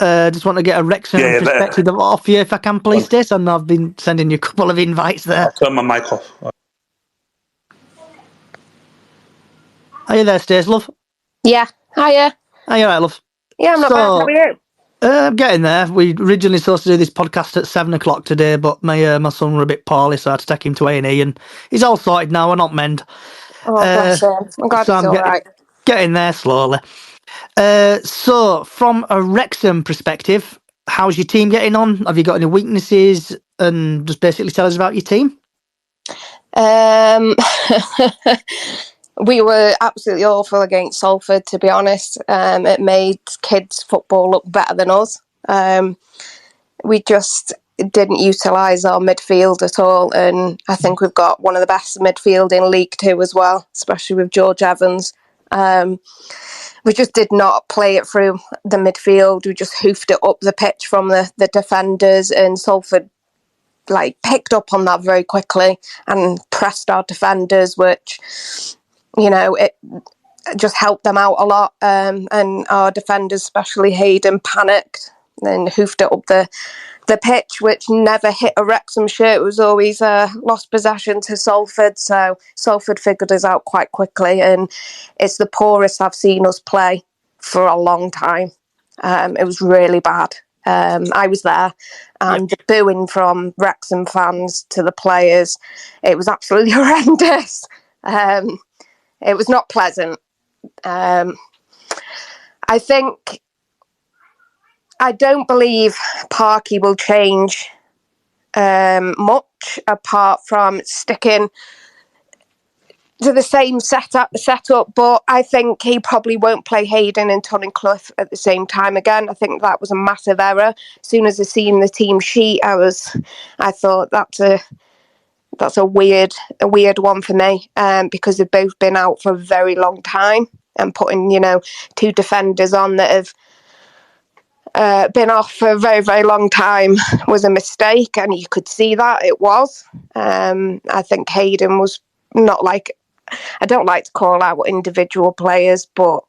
Just want to get a Wrexham perspective off you, if I can, please, Stace. And I've been sending you a couple of invites there. I'll turn my mic off. Are you there, Stace, love? Yeah. Hiya. Are you all right, love? Yeah, I'm not bad. How are you? I'm getting there. We originally supposed to do this podcast at 7:00 today, but my son were a bit poorly, so I had to take him to A&E, and he's all sorted now. We're not mend. Oh, bless him. I'm glad he's all right. Getting there slowly. So, from a Wrexham perspective, how's your team getting on? Have you got any weaknesses? And just basically tell us about your team. We were absolutely awful against Salford, to be honest. It made kids' football look better than us. We just didn't utilise our midfield at all, and I think we've got one of the best midfield in League Two as well, especially with George Evans. We just did not play it through the midfield. We just hoofed it up the pitch from the defenders, and Salford picked up on that very quickly and pressed our defenders, which, you know, it just helped them out a lot. And our defenders, especially Hayden, panicked and hoofed it up the pitch, which never hit a Wrexham shirt. It was always lost possession to Salford. So Salford figured us out quite quickly, and it's the poorest I've seen us play for a long time. It was really bad. I was there, and the booing from Wrexham fans to the players, it was absolutely horrendous. It was not pleasant. I don't believe Parky will change much apart from sticking to the same setup, but I think he probably won't play Hayden and Tunnicliffe at the same time again. I think that was a massive error. As soon as I seen the team sheet, I thought that's a weird one for me, because they've both been out for a very long time, and putting, two defenders on that have been off for a very, very long time was a mistake, and you could see that it was. I think Hayden was not I don't like to call out individual players, but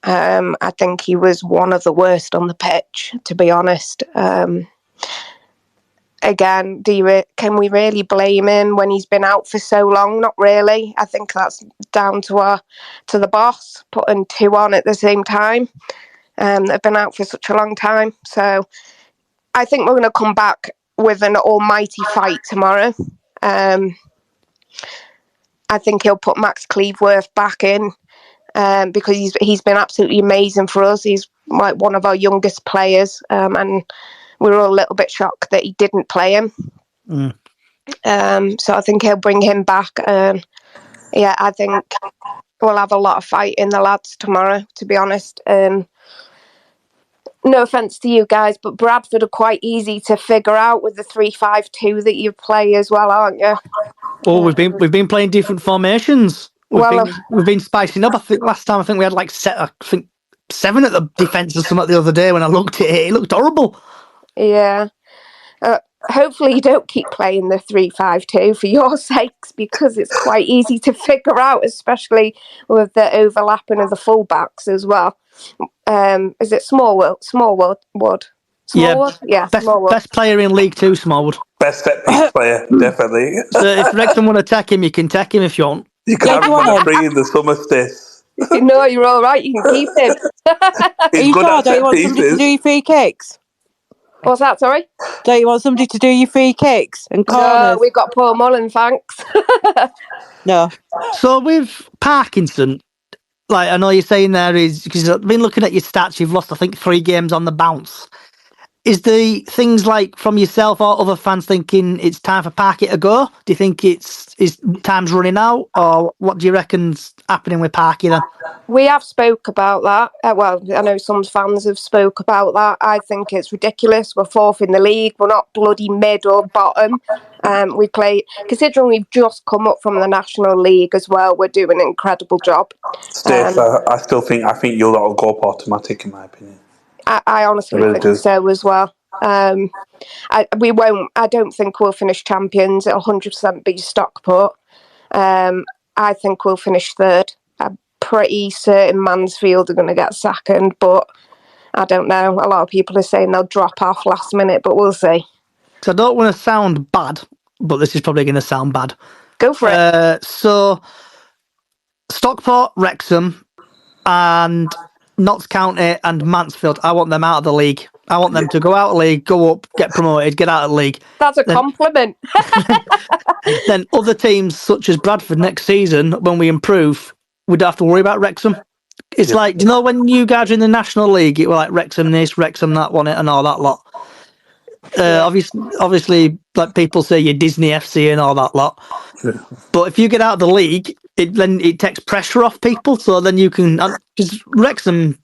I think he was one of the worst on the pitch, to be honest. Again, can we really blame him when he's been out for so long? Not really. I think that's down to the boss putting two on at the same time. They've been out for such a long time. So I think we're going to come back with an almighty fight tomorrow. I think he'll put Max Cleveworth back in, because he's been absolutely amazing for us. He's like one of our youngest players, and we were all a little bit shocked that he didn't play him. So I think he'll bring him back. I think we'll have a lot of fight in the lads tomorrow, to be honest. No offence to you guys, but Bradford are quite easy to figure out with the 3-5-2 that you play as well, aren't you? Oh, we've been playing different formations. We've been spicing up. I think last time we had like 7 at the defence or something the other day. When I looked at it, it looked horrible. Yeah. Hopefully you don't keep playing the 3-5-2 for your sakes, because it's quite easy to figure out, especially with the overlapping of the fullbacks as well. Is it Smallwood? Smallwood? Yeah, Smallwood. Best player in League 2, Smallwood. Best set piece player, definitely. So if Wrexham want to attack him, you can attack him if you want. You can have him on a free in the summer stays. No, you're all right. You can keep him. Are you sure? Don't you want somebody to do your free kicks? What's that, sorry? Don't you want somebody to do your free kicks and corners? No, we've got Paul Mullen, thanks. No. So with Parkinson, like I know you're saying there is, because I've been looking at your stats, you've lost I think 3 games on the bounce. Is the things like from yourself or other fans thinking it's time for Parky to go? Do you think is time's running out, or what do you reckon's happening with Parky then? We have spoke about that. Well, I know some fans have spoke about that. I think it's ridiculous. We're 4th in the league. We're not bloody mid or bottom. We play, considering we've just come up from the National League as well, we're doing an incredible job. Steph, I think you'll all go up automatic in my opinion. I honestly think so as well. I don't think we'll finish champions. It'll 100% be Stockport. I think we'll finish 3rd. I'm pretty certain Mansfield are going to get 2nd, but I don't know. A lot of people are saying they'll drop off last minute, but we'll see. So I don't want to sound bad, but this is probably going to sound bad. Go for it. So Stockport, Wrexham, and Notts County and Mansfield, I want them out of the league. I want them to go out of the league, go up, get promoted, get out of the league. That's a compliment. Then other teams such as Bradford next season, when we improve, we don't have to worry about Wrexham. It's like, do you know when you guys are in the National League, it was like Wrexham this, Wrexham that, won it, and all that lot. Obviously, like people say, you're Disney FC and all that lot. Yeah. But if you get out of the league, it takes pressure off people. So then you can, because Wrexham,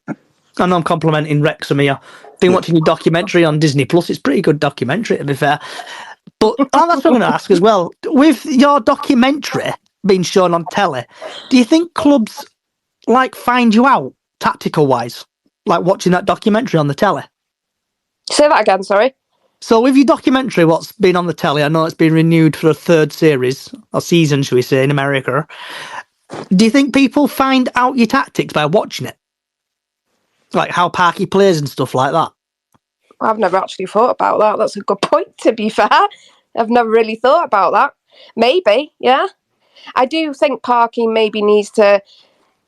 I know I'm complimenting Wrexham here. Been watching your documentary on Disney Plus. It's a pretty good documentary, to be fair. But that's what I'm going to ask as well. With your documentary being shown on telly, do you think clubs like find you out tactical wise, like watching that documentary on the telly? Say that again, sorry. So with your documentary, what's been on the telly, I know it's been renewed for a 3rd series, or season, should we say, in America. Do you think people find out your tactics by watching it? Like how Parky plays and stuff like that? I've never actually thought about that. That's a good point, to be fair. I've never really thought about that. Maybe, yeah. I do think Parky maybe needs to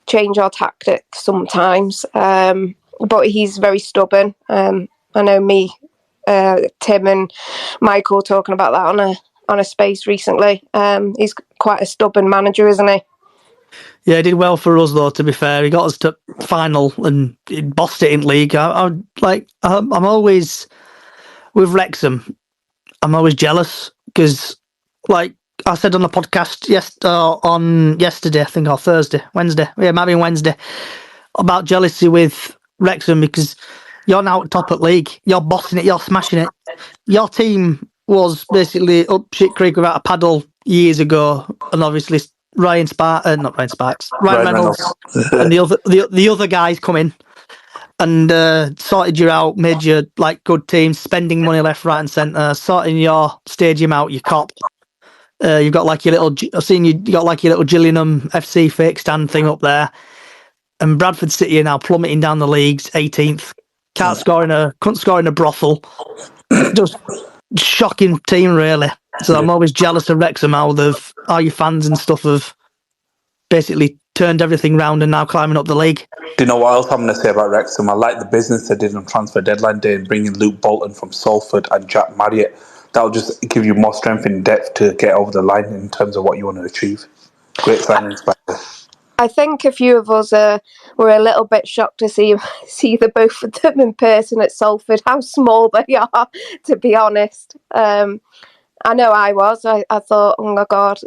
change our tactics sometimes, but he's very stubborn. I know me, Tim and Michael talking about that on a space recently. He's quite a stubborn manager, isn't he? Yeah, he did well for us though. To be fair, he got us to final and he bossed it in league. I'm always with Wrexham. I'm always jealous because, like I said on the podcast yesterday, I think, or Wednesday. Yeah, maybe Wednesday, about jealousy with Wrexham because you're now at top at league. You're bossing it. You're smashing it. Your team was basically up shit creek without a paddle years ago, and obviously Ryan Reynolds and the other guys come in and sorted you out, made you like good teams, spending money left, right, and centre, sorting your stadium out, your cop. You've got like your little. I've seen you got like your little Gillingham FC fake stand thing up there, and Bradford City are now plummeting down the leagues, 18th. Couldn't score in a brothel. Just shocking team, really. So I'm always jealous of Wrexham how your fans and stuff have basically turned everything round and now climbing up the league. Do you know what else I'm going to say about Wrexham? I like the business they did on transfer deadline day and bringing Luke Bolton from Salford and Jack Marriott. That'll just give you more strength in depth to get over the line in terms of what you want to achieve. Great signings by this. I think a few of us were a little bit shocked to see the both of them in person at Salford, how small they are, to be honest. I know I was. I thought, oh my God,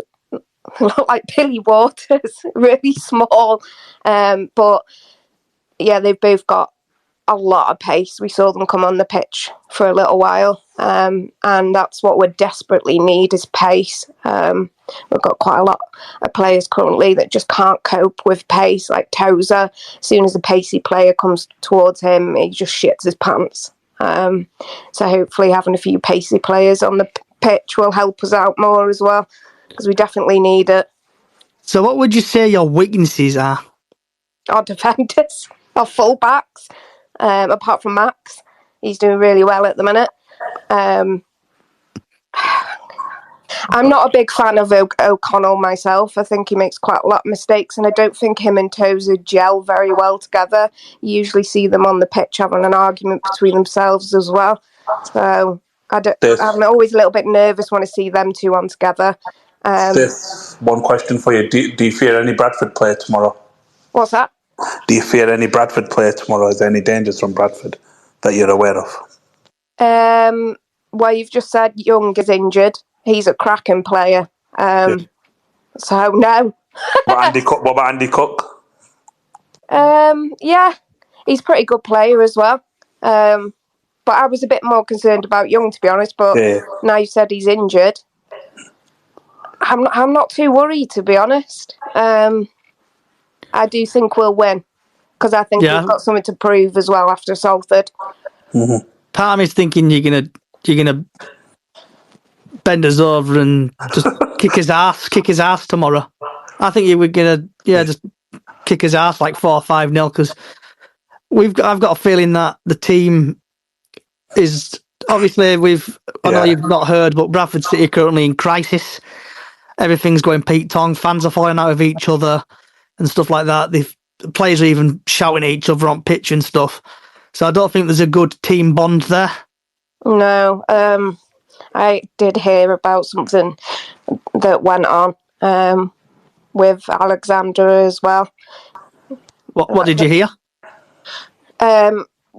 look like Billy Waters, really small. But yeah, they've both got a lot of pace. We saw them come on the pitch for a little while. And that's what we desperately need is pace. We've got quite a lot of players currently that just can't cope with pace, like Tozer. As soon as a pacey player comes towards him, he just shits his pants. So hopefully having a few pacey players on the pitch will help us out more as well, because we definitely need it. So what would you say your weaknesses are? Our defenders, our full-backs, apart from Max. He's doing really well at the minute. I'm not a big fan of O'Connell myself. I think he makes quite a lot of mistakes, and I don't think him and Tozer gel very well together. You usually see them on the pitch having an argument between themselves as well. So I'm always a little bit nervous when I see them two on together. This one question for you. Do you fear any Bradford player tomorrow? What's that? Do you fear any Bradford player tomorrow? Is there any dangers from Bradford that you're aware of? Well, you've just said Young is injured. He's a cracking player. So, no. What about Andy Cook? Yeah, he's a pretty good player as well. But I was a bit more concerned about Young, to be honest. But now you said he's injured, I'm not too worried, to be honest. I do think we'll win, because I think we've got something to prove as well after Salford. Mm-hmm. Part of me's thinking you're gonna bend us over and just kick his ass tomorrow. I think you were gonna just kick his ass like 4-5-0, because I've got a feeling that the team is obviously I know you've not heard, but Bradford City are currently in crisis. Everything's going Pete Tong. Fans are falling out of each other and stuff like that. The players are even shouting at each other on pitch and stuff. So I don't think there's a good team bond there. No, I did hear about something that went on with Alexander as well. What did you hear?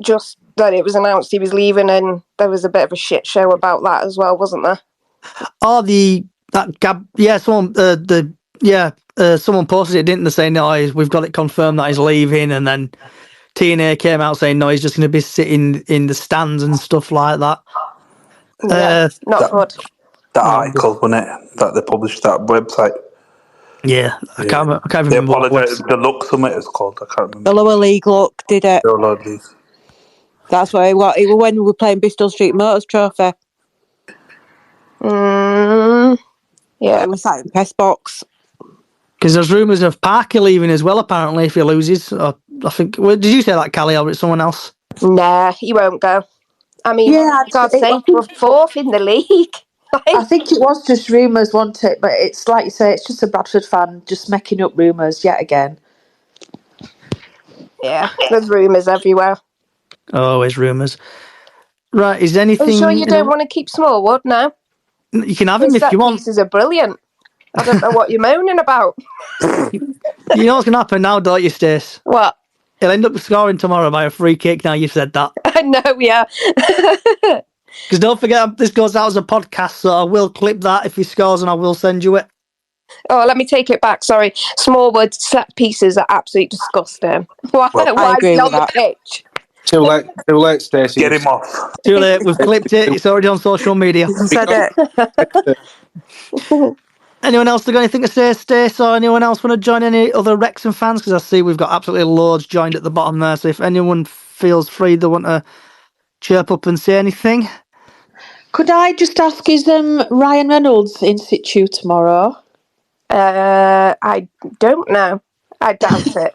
Just that it was announced he was leaving, and there was a bit of a shit show about that as well, wasn't there? Oh, someone posted it, didn't they, saying, no, we've got it confirmed that he's leaving, and then TNA came out saying, no, he's just going to be sitting in the stands and stuff like that. Yeah, not good. That article, wasn't it, that they published, that website? Yeah, I can't remember what the Look Summit is called. I can't remember. The lower league Look did it. The lower league. That's why it was when we were playing Bristol Street Motors Trophy. Yeah, it was like in press box. Because there's rumours of Parker leaving as well, apparently, if he loses. I think. Did you say that, Callie, or it's someone else? Nah, he won't go. I mean, God's sake, we're fourth in the league. I think it was just rumours, wasn't it? But it's like you say, it's just a Bradford fan just making up rumours yet again. Yeah, there's rumours everywhere. Always rumours. Right, is anything... Are you sure you don't want to keep Smallwood now? You can have him if you want. These pieces are brilliant. I don't know what you're moaning about. You know what's going to happen now, don't you, Stace? What? He'll end up scoring tomorrow by a free kick now you've said that. I know, yeah. Because don't forget, this goes out as a podcast, so I will clip that if he scores and I will send you it. Oh, let me take it back, sorry. Smallwood set pieces are absolutely disgusting. Why is he on the pitch? Too late, Stacey. Get him off. Too late, we've clipped it, it's already on social media. Said it. Anyone else got anything to say, Stace, or anyone else want to join any other Wrexham fans? Because I see we've got absolutely loads joined at the bottom there, so if anyone feels free, they want to chirp up and say anything. Could I just ask, is Ryan Reynolds in situ tomorrow? I don't know. I doubt it.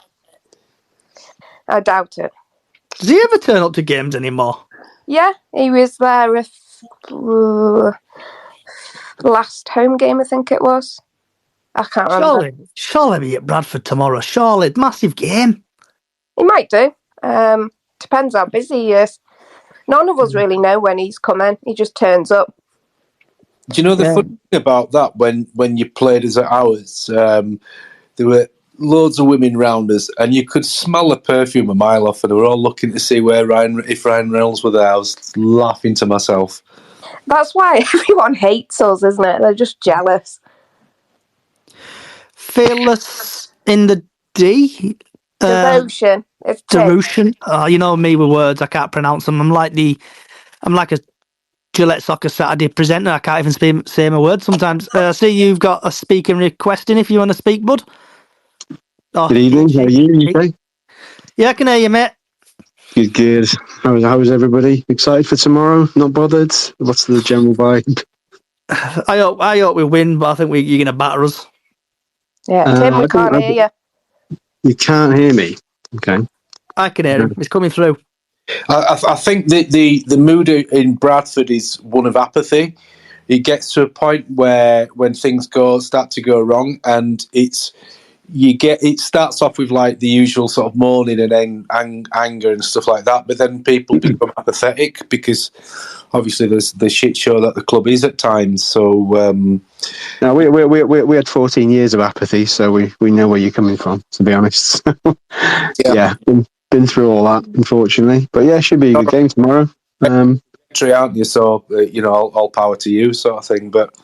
I doubt it. Does he ever turn up to games anymore? Yeah, he was there last home game, I think it was. I can't remember. Surely be at Bradford tomorrow. Surely, massive game. He might do. Depends how busy he is. None of us really know when he's coming. He just turns up. Do you know the funny thing about that? When you played us at ours, there were loads of women round us, and you could smell the perfume a mile off, and they were all looking to see if Ryan Reynolds were there. I was laughing to myself. That's why everyone hates us, isn't it? They're just jealous. Fearless in the D. Devotion. It's Devotion. You know me with words, I can't pronounce them. I'm like a Gillette Soccer Saturday presenter. I can't even say my word sometimes. I see you've got a speaking request in if you want to speak, bud. Oh, Good evening. How are you? Okay. Yeah, I can hear you, mate. Good. How's everybody? Excited for tomorrow? Not bothered? What's the general vibe? I hope we win, but I think you're going to batter us. Yeah, Tim, we can't hear you. You can't hear me? Okay. I can hear him. He's coming through. I think the mood in Bradford is one of apathy. It gets to a point where when things start to go wrong, and it starts off with like the usual sort of mourning and then anger and stuff like that. But then people become apathetic because obviously there's the shit show that the club is at times. So no, we had 14 years of apathy, so we know where you're coming from. To be honest, yeah, been through all that, unfortunately. But yeah, it should be a good game tomorrow. Aren't you? So all power to you, sort of thing. But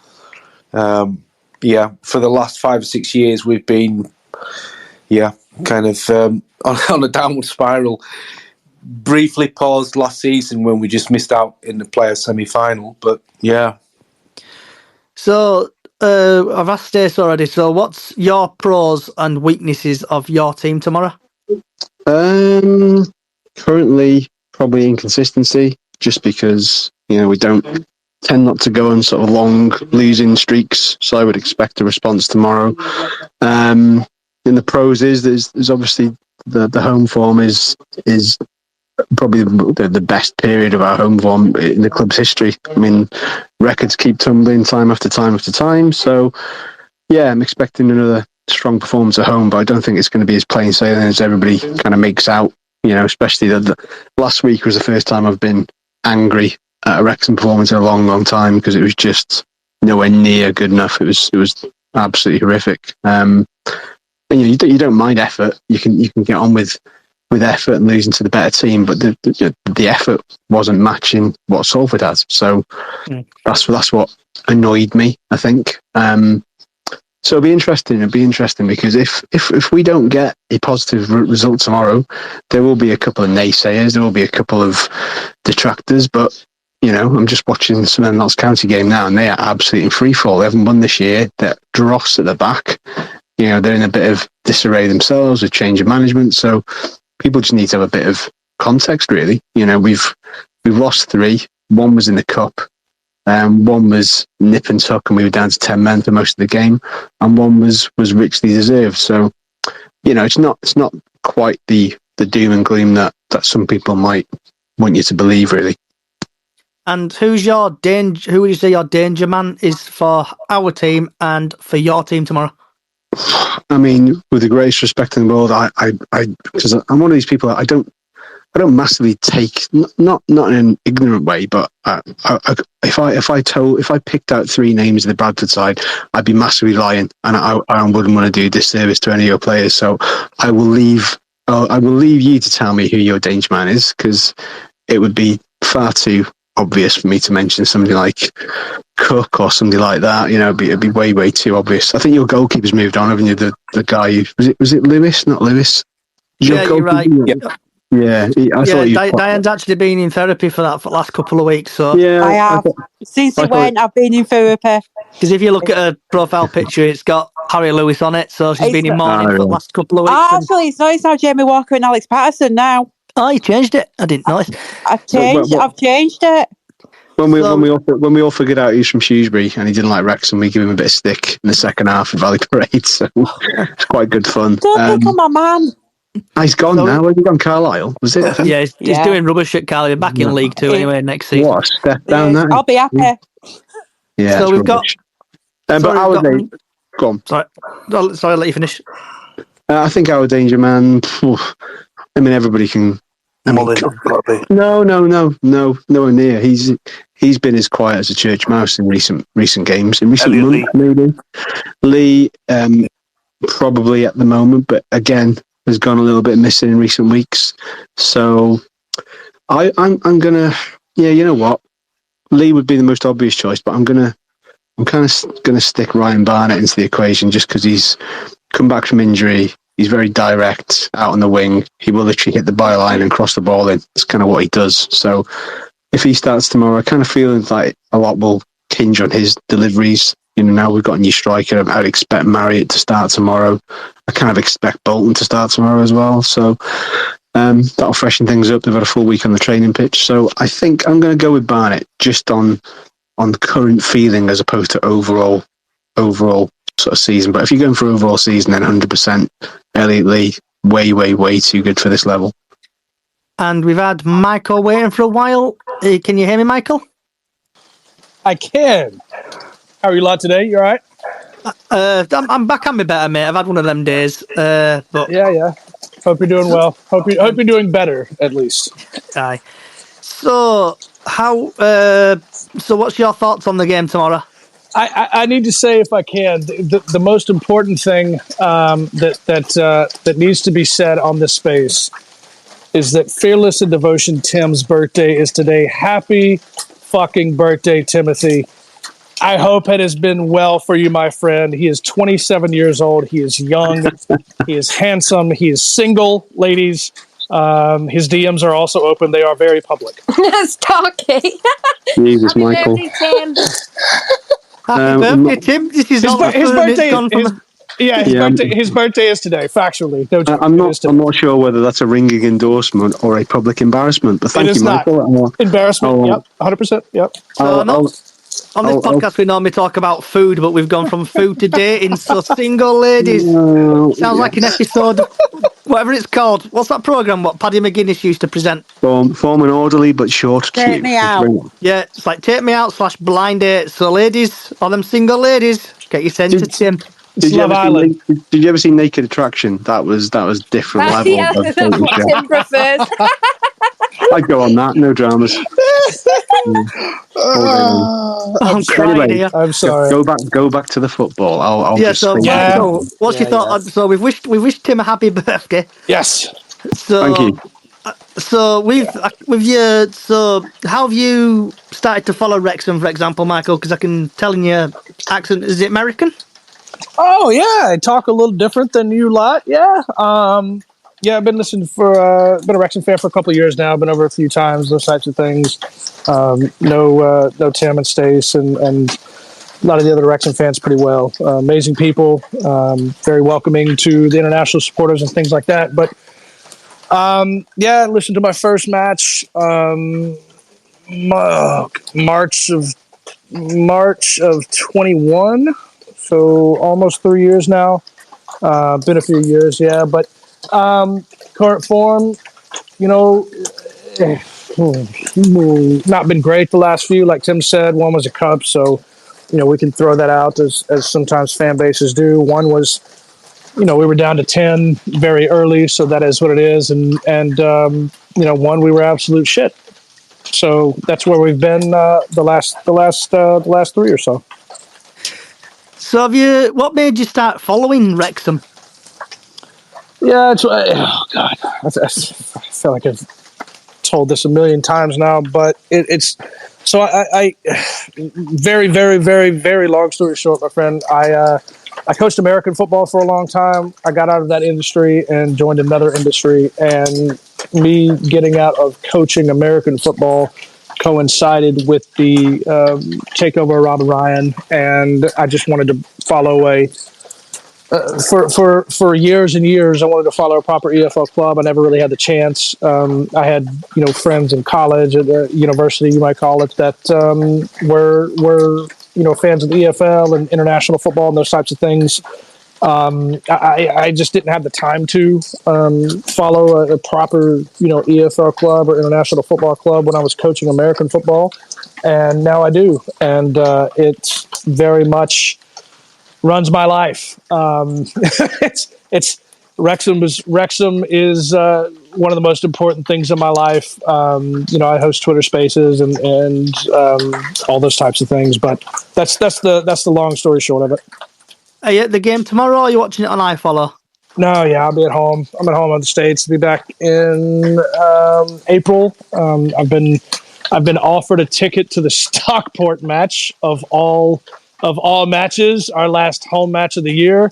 yeah, for the last 5 or 6 years, we've been kind of on a downward spiral. Briefly paused last season when we just missed out in the player semi-final, but yeah. So I've asked this already. So what's your pros and weaknesses of your team tomorrow? Currently, probably inconsistency, just because we don't tend not to go on sort of long losing streaks. So I would expect a response tomorrow. In the pros, there's obviously the home form is probably the best period of our home form in the club's history. I mean, records keep tumbling time after time after time. So yeah, I'm expecting another strong performance at home, but I don't think it's going to be as plain sailing as everybody kind of makes out. Especially the last week was the first time I've been angry at a Wrexham performance in a long, long time, because it was just nowhere near good enough. It was absolutely horrific. And you don't mind effort. You can get on with effort and losing to the better team, but the effort wasn't matching what Salford has. So that's what annoyed me, I think. So it'll be interesting. Because if we don't get a positive result tomorrow, there will be a couple of naysayers, there will be a couple of detractors. But I'm just watching some of the Notts County game now, and they are absolutely in free fall. They haven't won this year. They're dross at the back. They're in a bit of disarray themselves with change of management. So people just need to have a bit of context, really. We've lost 3. 1 was in the cup. 1 was nip and tuck, and we were down to 10 men for most of the game, and 1 was richly deserved. So, it's not quite the doom and gloom that some people might want you to believe, really. And who would you say your danger man is for our team and for your team tomorrow? I mean, with the greatest respect in the world, because I'm one of these people that I don't massively take, not in an ignorant way, but if I picked out 3 names of the Bradford side, I'd be massively lying, and I wouldn't want to do a disservice to any of your players. So I will leave you to tell me who your danger man is, because it would be far too obvious for me to mention somebody like Cook or somebody like that. It'd be way, way too obvious. I think your goalkeeper's moved on, haven't you? The guy was it Lewis? Not Lewis. Yeah, you're right. Yeah, I thought Diane's actually been in therapy for the last couple of weeks. So yeah, I have. Since he went, I've been in therapy. Because if you look at her profile picture, it's got Harry Lewis on it. So she's been in mourning for the last couple of weeks. Actually, it's not. It's now Jamie Walker and Alex Patterson now. Oh, you changed it? I didn't notice. I've changed it. When we all figured out he was from Shrewsbury and he didn't like Wrexham, we give him a bit of stick in the second half of Valley Parade. So it's quite good fun. Don't pick on my man. He's gone now. Where's he gone? Carlisle, was it? Yeah, he's doing rubbish at Carlisle. Back in League 2 anyway next season. What a step down there. I'll be happy. Yeah. So we've got. But our danger. Go on. Sorry, I'll let you finish. I think our danger man. I mean, everybody can. No, nowhere near. He's been as quiet as a church mouse in recent games. In recent months, maybe. Lee, probably at the moment, but again, has gone a little bit missing in recent weeks. So I'm gonna, you know what? Lee would be the most obvious choice, but I'm kind of gonna stick Ryan Barnett into the equation just because he's come back from injury. He's very direct out on the wing. He will literally hit the byline and cross the ball in. That's kind of what he does. So if he starts tomorrow, I kind of feel like a lot will hinge on his deliveries. Now we've got a new striker. I'd expect Marriott to start tomorrow. I kind of expect Bolton to start tomorrow as well. So that'll freshen things up. They've had a full week on the training pitch. So I think I'm going to go with Barnett just on current feeling as opposed to overall sort of season. But if you're going for overall season, then 100% Elliot Lee, way too good for this level. And we've had Michael waiting for a while. Can you hear me, Michael? I can. How are you lot today? You all right? I'm back on me better, mate. I've had one of them days. But Yeah. Hope you're doing well. Hope you're doing better, at least. Aye. So what's your thoughts on the game tomorrow? I need to say, if I can, the most important thing that needs to be said on this space is that Fearless and Devotion Tim's birthday is today. Happy fucking birthday, Timothy. I hope it has been well for you, my friend. He is 27 years old. He is young. He is handsome. He is single, ladies. His DMs are also open. They are very public. Stalky. Jesus, Happy Michael. birthday, Tim. Happy birthday, Tim. This is His birthday. His birthday is today. Factually, no joke. I'm not sure whether that's a ringing endorsement or a public embarrassment. But thank It is you, Michael. not. Embarrassment. Yep, 100%. Yep. On this podcast, we normally talk about food, but we've gone from food to dating. So, single ladies. Sounds like an episode, whatever it's called. What's that programme? What Paddy McGuinness used to present? Form an orderly but short queue. Take me out. Yeah, it's like Take Me Out / blind date. So, ladies, all them single ladies, get your sense to Tim. It's Love Island. Did you ever see Naked Attraction? That was different level. Yeah, of that's what Tim prefers. I'd go on that. No dramas. I'm crying here. I'm sorry. Go back to the football. I'll Yeah. just So, think- Michael, what's your thought? So we wished Tim a happy birthday. Yes. So Thank you. So so how have you started to follow Wrexham, for example, Michael? Because I can tell in your accent, is it American? Oh yeah, I talk a little different than you lot. Yeah. I've been listening been a Wrexham fan for a couple of years now. Been over a few times, those types of things. Know Tim and Stace and a lot of the other Wrexham fans pretty well. Amazing people, very welcoming to the international supporters and things like that. But listened to my first match, March of 21. So almost 3 years now. Been a few years, yeah. But current form, not been great the last few. Like Tim said, one was a cup, so we can throw that out as sometimes fan bases do. One was, we were down to 10 very early, so that is what it is. And one we were absolute shit. So that's where we've been the last 3 or so. So what made you start following Wrexham? Yeah, oh God, I feel like I've told this a million times now, but it's so I very, very, very, very long story short, my friend. I coached American football for a long time. I got out of that industry and joined another industry, and me getting out of coaching American football coincided with the takeover of Robin Ryan, and I just wanted to follow for years and years. I wanted to follow a proper EFL club. I never really had the chance. I had friends in college at the university, you might call it, that were fans of the EFL and international football and those types of things. I just didn't have the time to follow a proper, EFL club or international football club when I was coaching American football, and now I do, and it very much runs my life. It's Wrexham is one of the most important things in my life. I host Twitter Spaces and all those types of things, but that's the long story short of it. Are you at the game tomorrow, or are you watching it on iFollow? No, yeah, I'll be at home. I'm at home in the States. I'll be back in April. I've been offered a ticket to the Stockport match of all matches, our last home match of the year.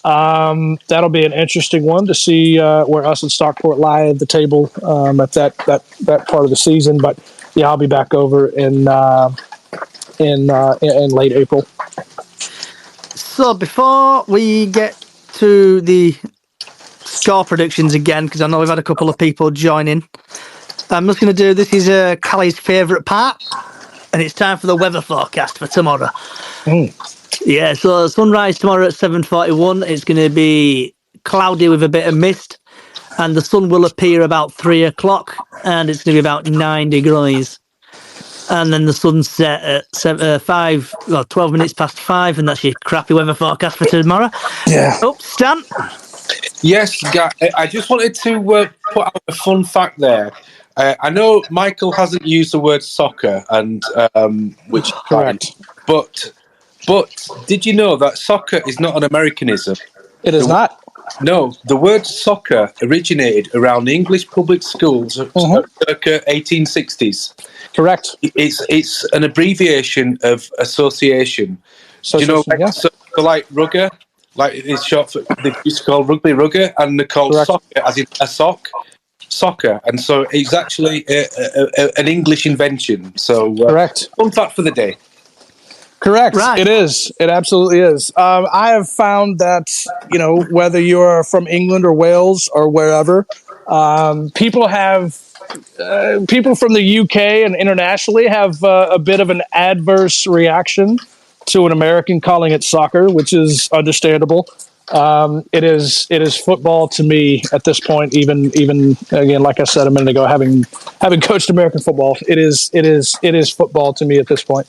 That'll be an interesting one to see where us and Stockport lie at the table at that part of the season. But I'll be back over in late April. So before we get to the score predictions again, because I know we've had a couple of people join in, I'm just going to do, this is Callie's favourite part, and it's time for the weather forecast for tomorrow. Yeah, so sunrise tomorrow at 7:41. It's going to be cloudy with a bit of mist, and the sun will appear about 3 o'clock, and it's going to be about 9 degrees. And then the sunset at 12 minutes past 5, and that's your crappy weather forecast for tomorrow. Yeah. Oh, Stan? Yes, I just wanted to put out a fun fact there. I know Michael hasn't used the word soccer, and which is correct. But did you know that soccer is not an Americanism? It is not. No, the word soccer originated around the English public schools circa 1860s. Correct. It's an abbreviation of association. Do you know, like rugger, like it's short for, they used to call rugby rugger, and they're called soccer as in a sock, soccer, and so it's actually an English invention. So correct. Fun fact for the day. Correct. Right. It is. It absolutely is. I have found that, whether you're from England or Wales or wherever, people from the UK and internationally have a bit of an adverse reaction to an American calling it soccer, which is understandable. It is football to me at this point. Even again, like I said a minute ago, having coached American football, it is football to me at this point.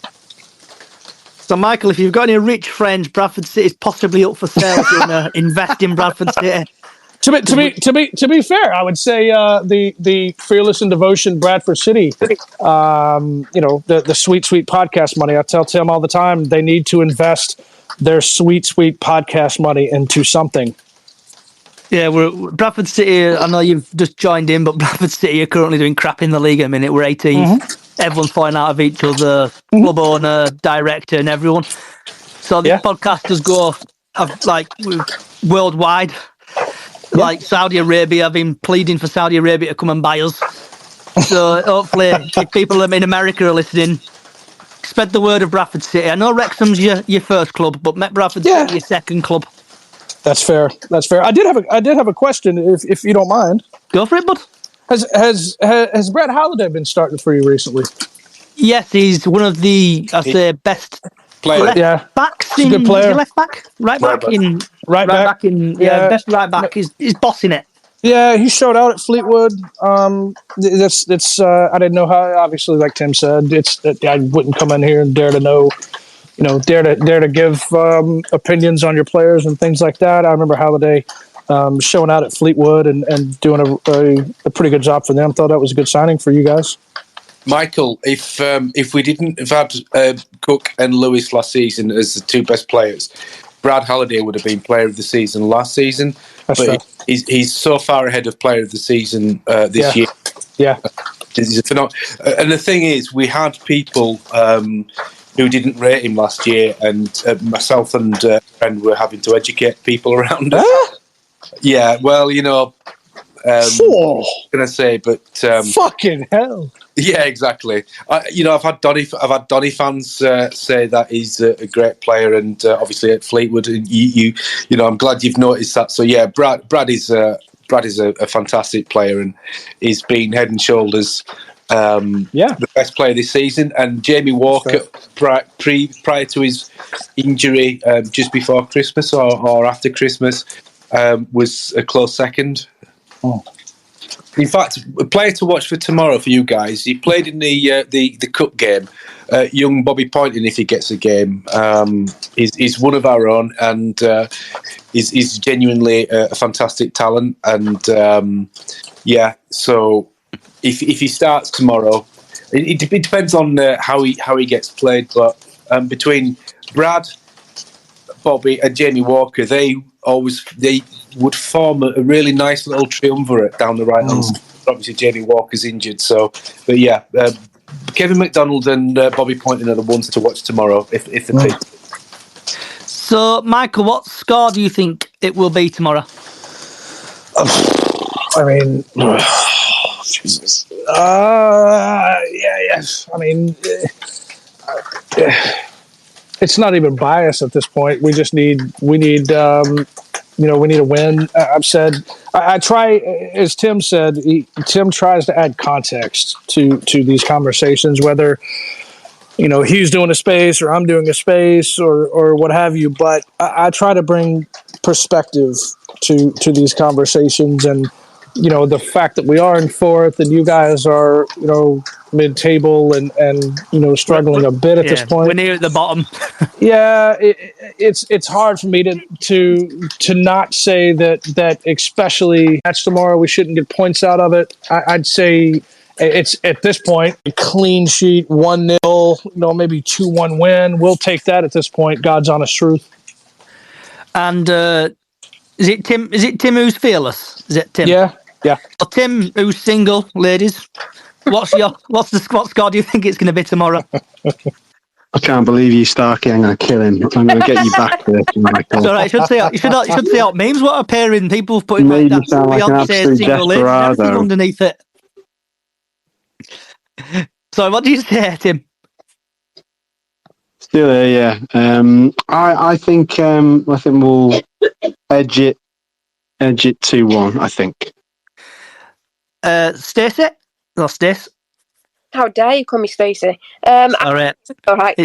So, Michael, if you've got any rich friends, Bradford City is possibly up for sale if you want to invest in Bradford City. To be fair, I would say the Fearless and Devotion Bradford City, the sweet podcast money. I tell Tim all the time they need to invest their sweet podcast money into something. Yeah, we're Bradford City. I know you've just joined in, but Bradford City are currently doing crap in the league at the minute. We're 18th. Everyone's falling out of each other, club owner, director, and everyone. So this podcast does go worldwide. Like Saudi Arabia, I've been pleading for Saudi Arabia to come and buy us. So hopefully, if people in America are listening, spread the word of Bradford City. I know Wrexham's your first club, but Met Bradford City your second club. That's fair. I did have a question, if you don't mind. Go for it, bud. Has Brad Halliday been starting for you recently? Yes, he's one of the best player. Backs. He's a good player. Left back, right back. Best right back. He's bossing it. Yeah, he showed out at Fleetwood. That's I didn't know how. Obviously, like Tim said, I wouldn't come in here and dare to give opinions on your players and things like that. I remember Halliday showing out at Fleetwood and doing a pretty good job for them. Thought that was a good signing for you guys. Michael, if we didn't have had Cook and Lewis last season as the two best players, Brad Halliday would have been player of the season last season. That's fair. He's so far ahead of player of the season this year. Yeah. And the thing is, we had people who didn't rate him last year, and myself and a friend were having to educate people around us. Yeah, well, what can I say? But fucking hell. Yeah, exactly. I've had Donny fans say that he's a great player, and obviously at Fleetwood, I'm glad you've noticed that. So yeah, Brad is a fantastic player, and he's been head and shoulders the best player this season. And Jamie Walker, prior to his injury, just before Christmas or after Christmas, was a close second. Oh. In fact, a player to watch for tomorrow for you guys. He played in the cup game. Young Bobby Poynton, if he gets a game, is one of our own, and is genuinely a fantastic talent. And so if he starts tomorrow, it depends on how he gets played. But between Brad, Bobby, and Jamie Walker, they would form a really nice little triumvirate down the right hand side. Obviously, Jamie Walker's injured, but yeah, Kevin McDonald and Bobby Poynton are the ones to watch tomorrow if they're fit. So, Michael, what score do you think it will be tomorrow? I mean, Jesus. I mean, it's not even bias at this point. We need a win. I've said, I try, as Tim said, Tim tries to add context to these conversations, whether, he's doing a space or I'm doing a space or what have you. But I try to bring perspective to these conversations, and the fact that we are in fourth and you guys are mid-table and struggling a bit at this point. We're near at the bottom. Yeah, it's hard for me to not say that especially match tomorrow we shouldn't get points out of it. I'd say it's at this point a clean sheet, 1-0, maybe 2-1 win. We'll take that at this point. God's honest truth. And is it Tim who's fearless? Is it Tim? Yeah. So Tim who's single, ladies. What's the score do you think it's going to be tomorrow? I can't believe you, Starkey. I'm going to kill him. I'm going to get you back there. It's all right. You should say out memes. What are pairing people putting Made like you sound like an absolute desperado. underneath it. So what do you say, Tim? Still there, yeah. I think we'll edge it 2-1. I think. Stacey or Stace? How dare you call me Stacey? All right. All right.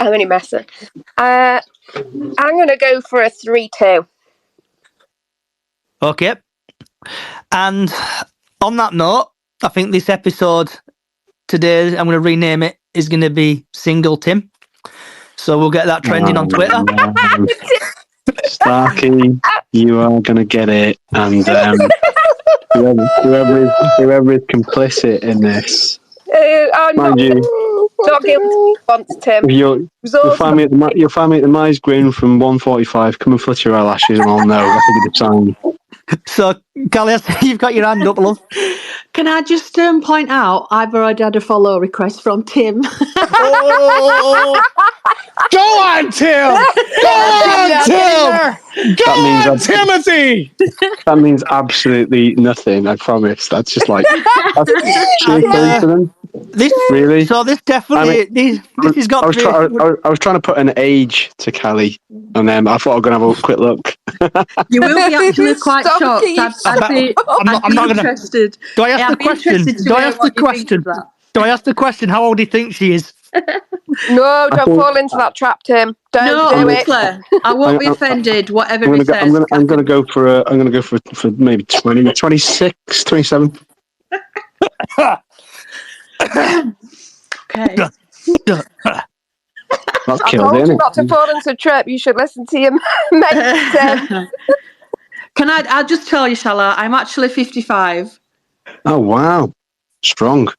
I'm only messing. I'm going to go for a 3-2. Okay. And on that note, I think this episode today, I'm going to rename it, is going to be Single Tim. So we'll get that trending on Twitter. Starkey, you are going to get it. And whoever is complicit in this, mind you, not guilty once, Tim. You'll find me at the Mize Green from 1:45. Come and flutter your eyelashes, and I'll know. That's a good sign. So, Callie, you've got your hand up, love. Can I just point out, I've already had a follow request from Tim. Oh, go on, Tim! Go on, Tim! Go on, Timothy! That means absolutely nothing, I promise. That's just like... That's sheer coincidence. Really? So this definitely... this has got I was trying to put an age to Callie, and then I thought I was going to have a quick look. You will be actually quite shocked. I'm not interested. Do I ask the question? Do I ask the question how old do you think she is? No, don't fall into that trap, Tim. Don't do it. I won't be offended, whatever he says. I'm going to go for maybe 20, 26, 27. Okay. That's I killed told it, you not to fall into a trap. You should listen to your mate, Tim. I'll just tell you, shall I? I'm actually 55. Oh, wow. Strong.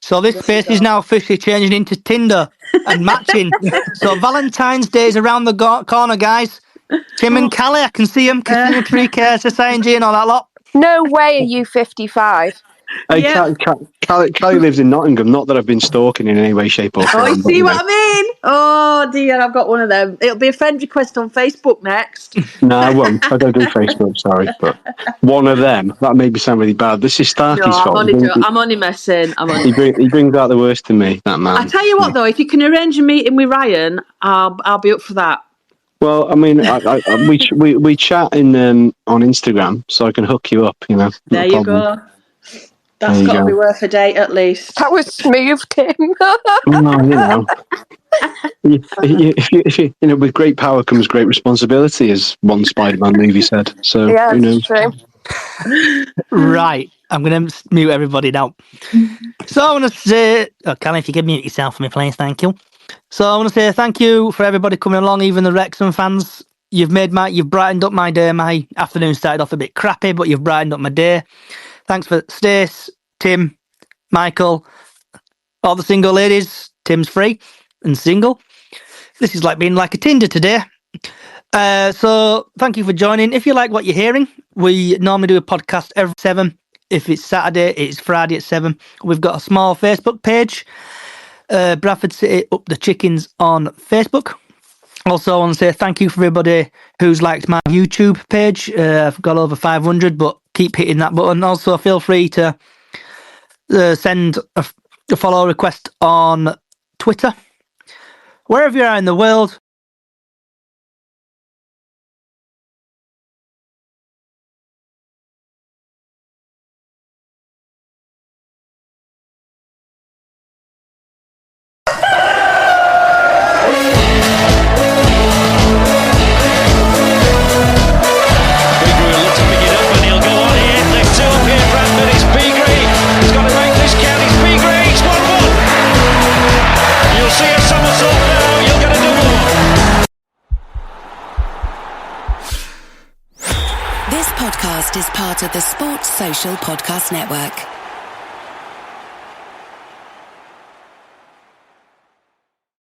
So this space is now officially changing into Tinder and matching. So Valentine's Day is around the corner, guys. Tim and Callie, I can see them kissing the tree, SSING and all that lot. No way are you 55. Hey, yeah. Callie lives in Nottingham. Not that I've been stalking in any way, shape, or form. Oh, you see what I mean? Oh dear, I've got one of them. It'll be a friend request on Facebook next. No, I won't. I don't do Facebook. Sorry, but one of them. That made me sound really bad. This is Starkey's fault. I'm only messing. He brings out the worst in me. That man. I tell you what, though, if you can arrange a meeting with Ryan, I'll be up for that. Well, I mean, we chat on Instagram, so I can hook you up. There you go. That's got to be worth a date at least. That was smooth, Tim. With great power comes great responsibility, as one Spider-Man movie said. So, yeah, that's true. Right, I'm going to mute everybody now. So I want to say, Callie, if you could mute yourself for me, please, thank you. So I want to say thank you for everybody coming along, even the Wrexham fans. You've brightened up my day. My afternoon started off a bit crappy, but you've brightened up my day. Thanks for Stace, Tim, Michael, all the single ladies. Tim's free and single. This is like being like a Tinder today. So thank you for joining. If you like what you're hearing, we normally do a podcast every 7. If it's Saturday, it's Friday at 7. We've got a small Facebook page. Bradford City Up the Chickens on Facebook. Also, I want to say thank you for everybody who's liked my YouTube page. I've got over 500, but keep hitting that button. Also, feel free to send a follow request on Twitter. Wherever you are in the world, This podcast is part of the Sports Social Podcast Network.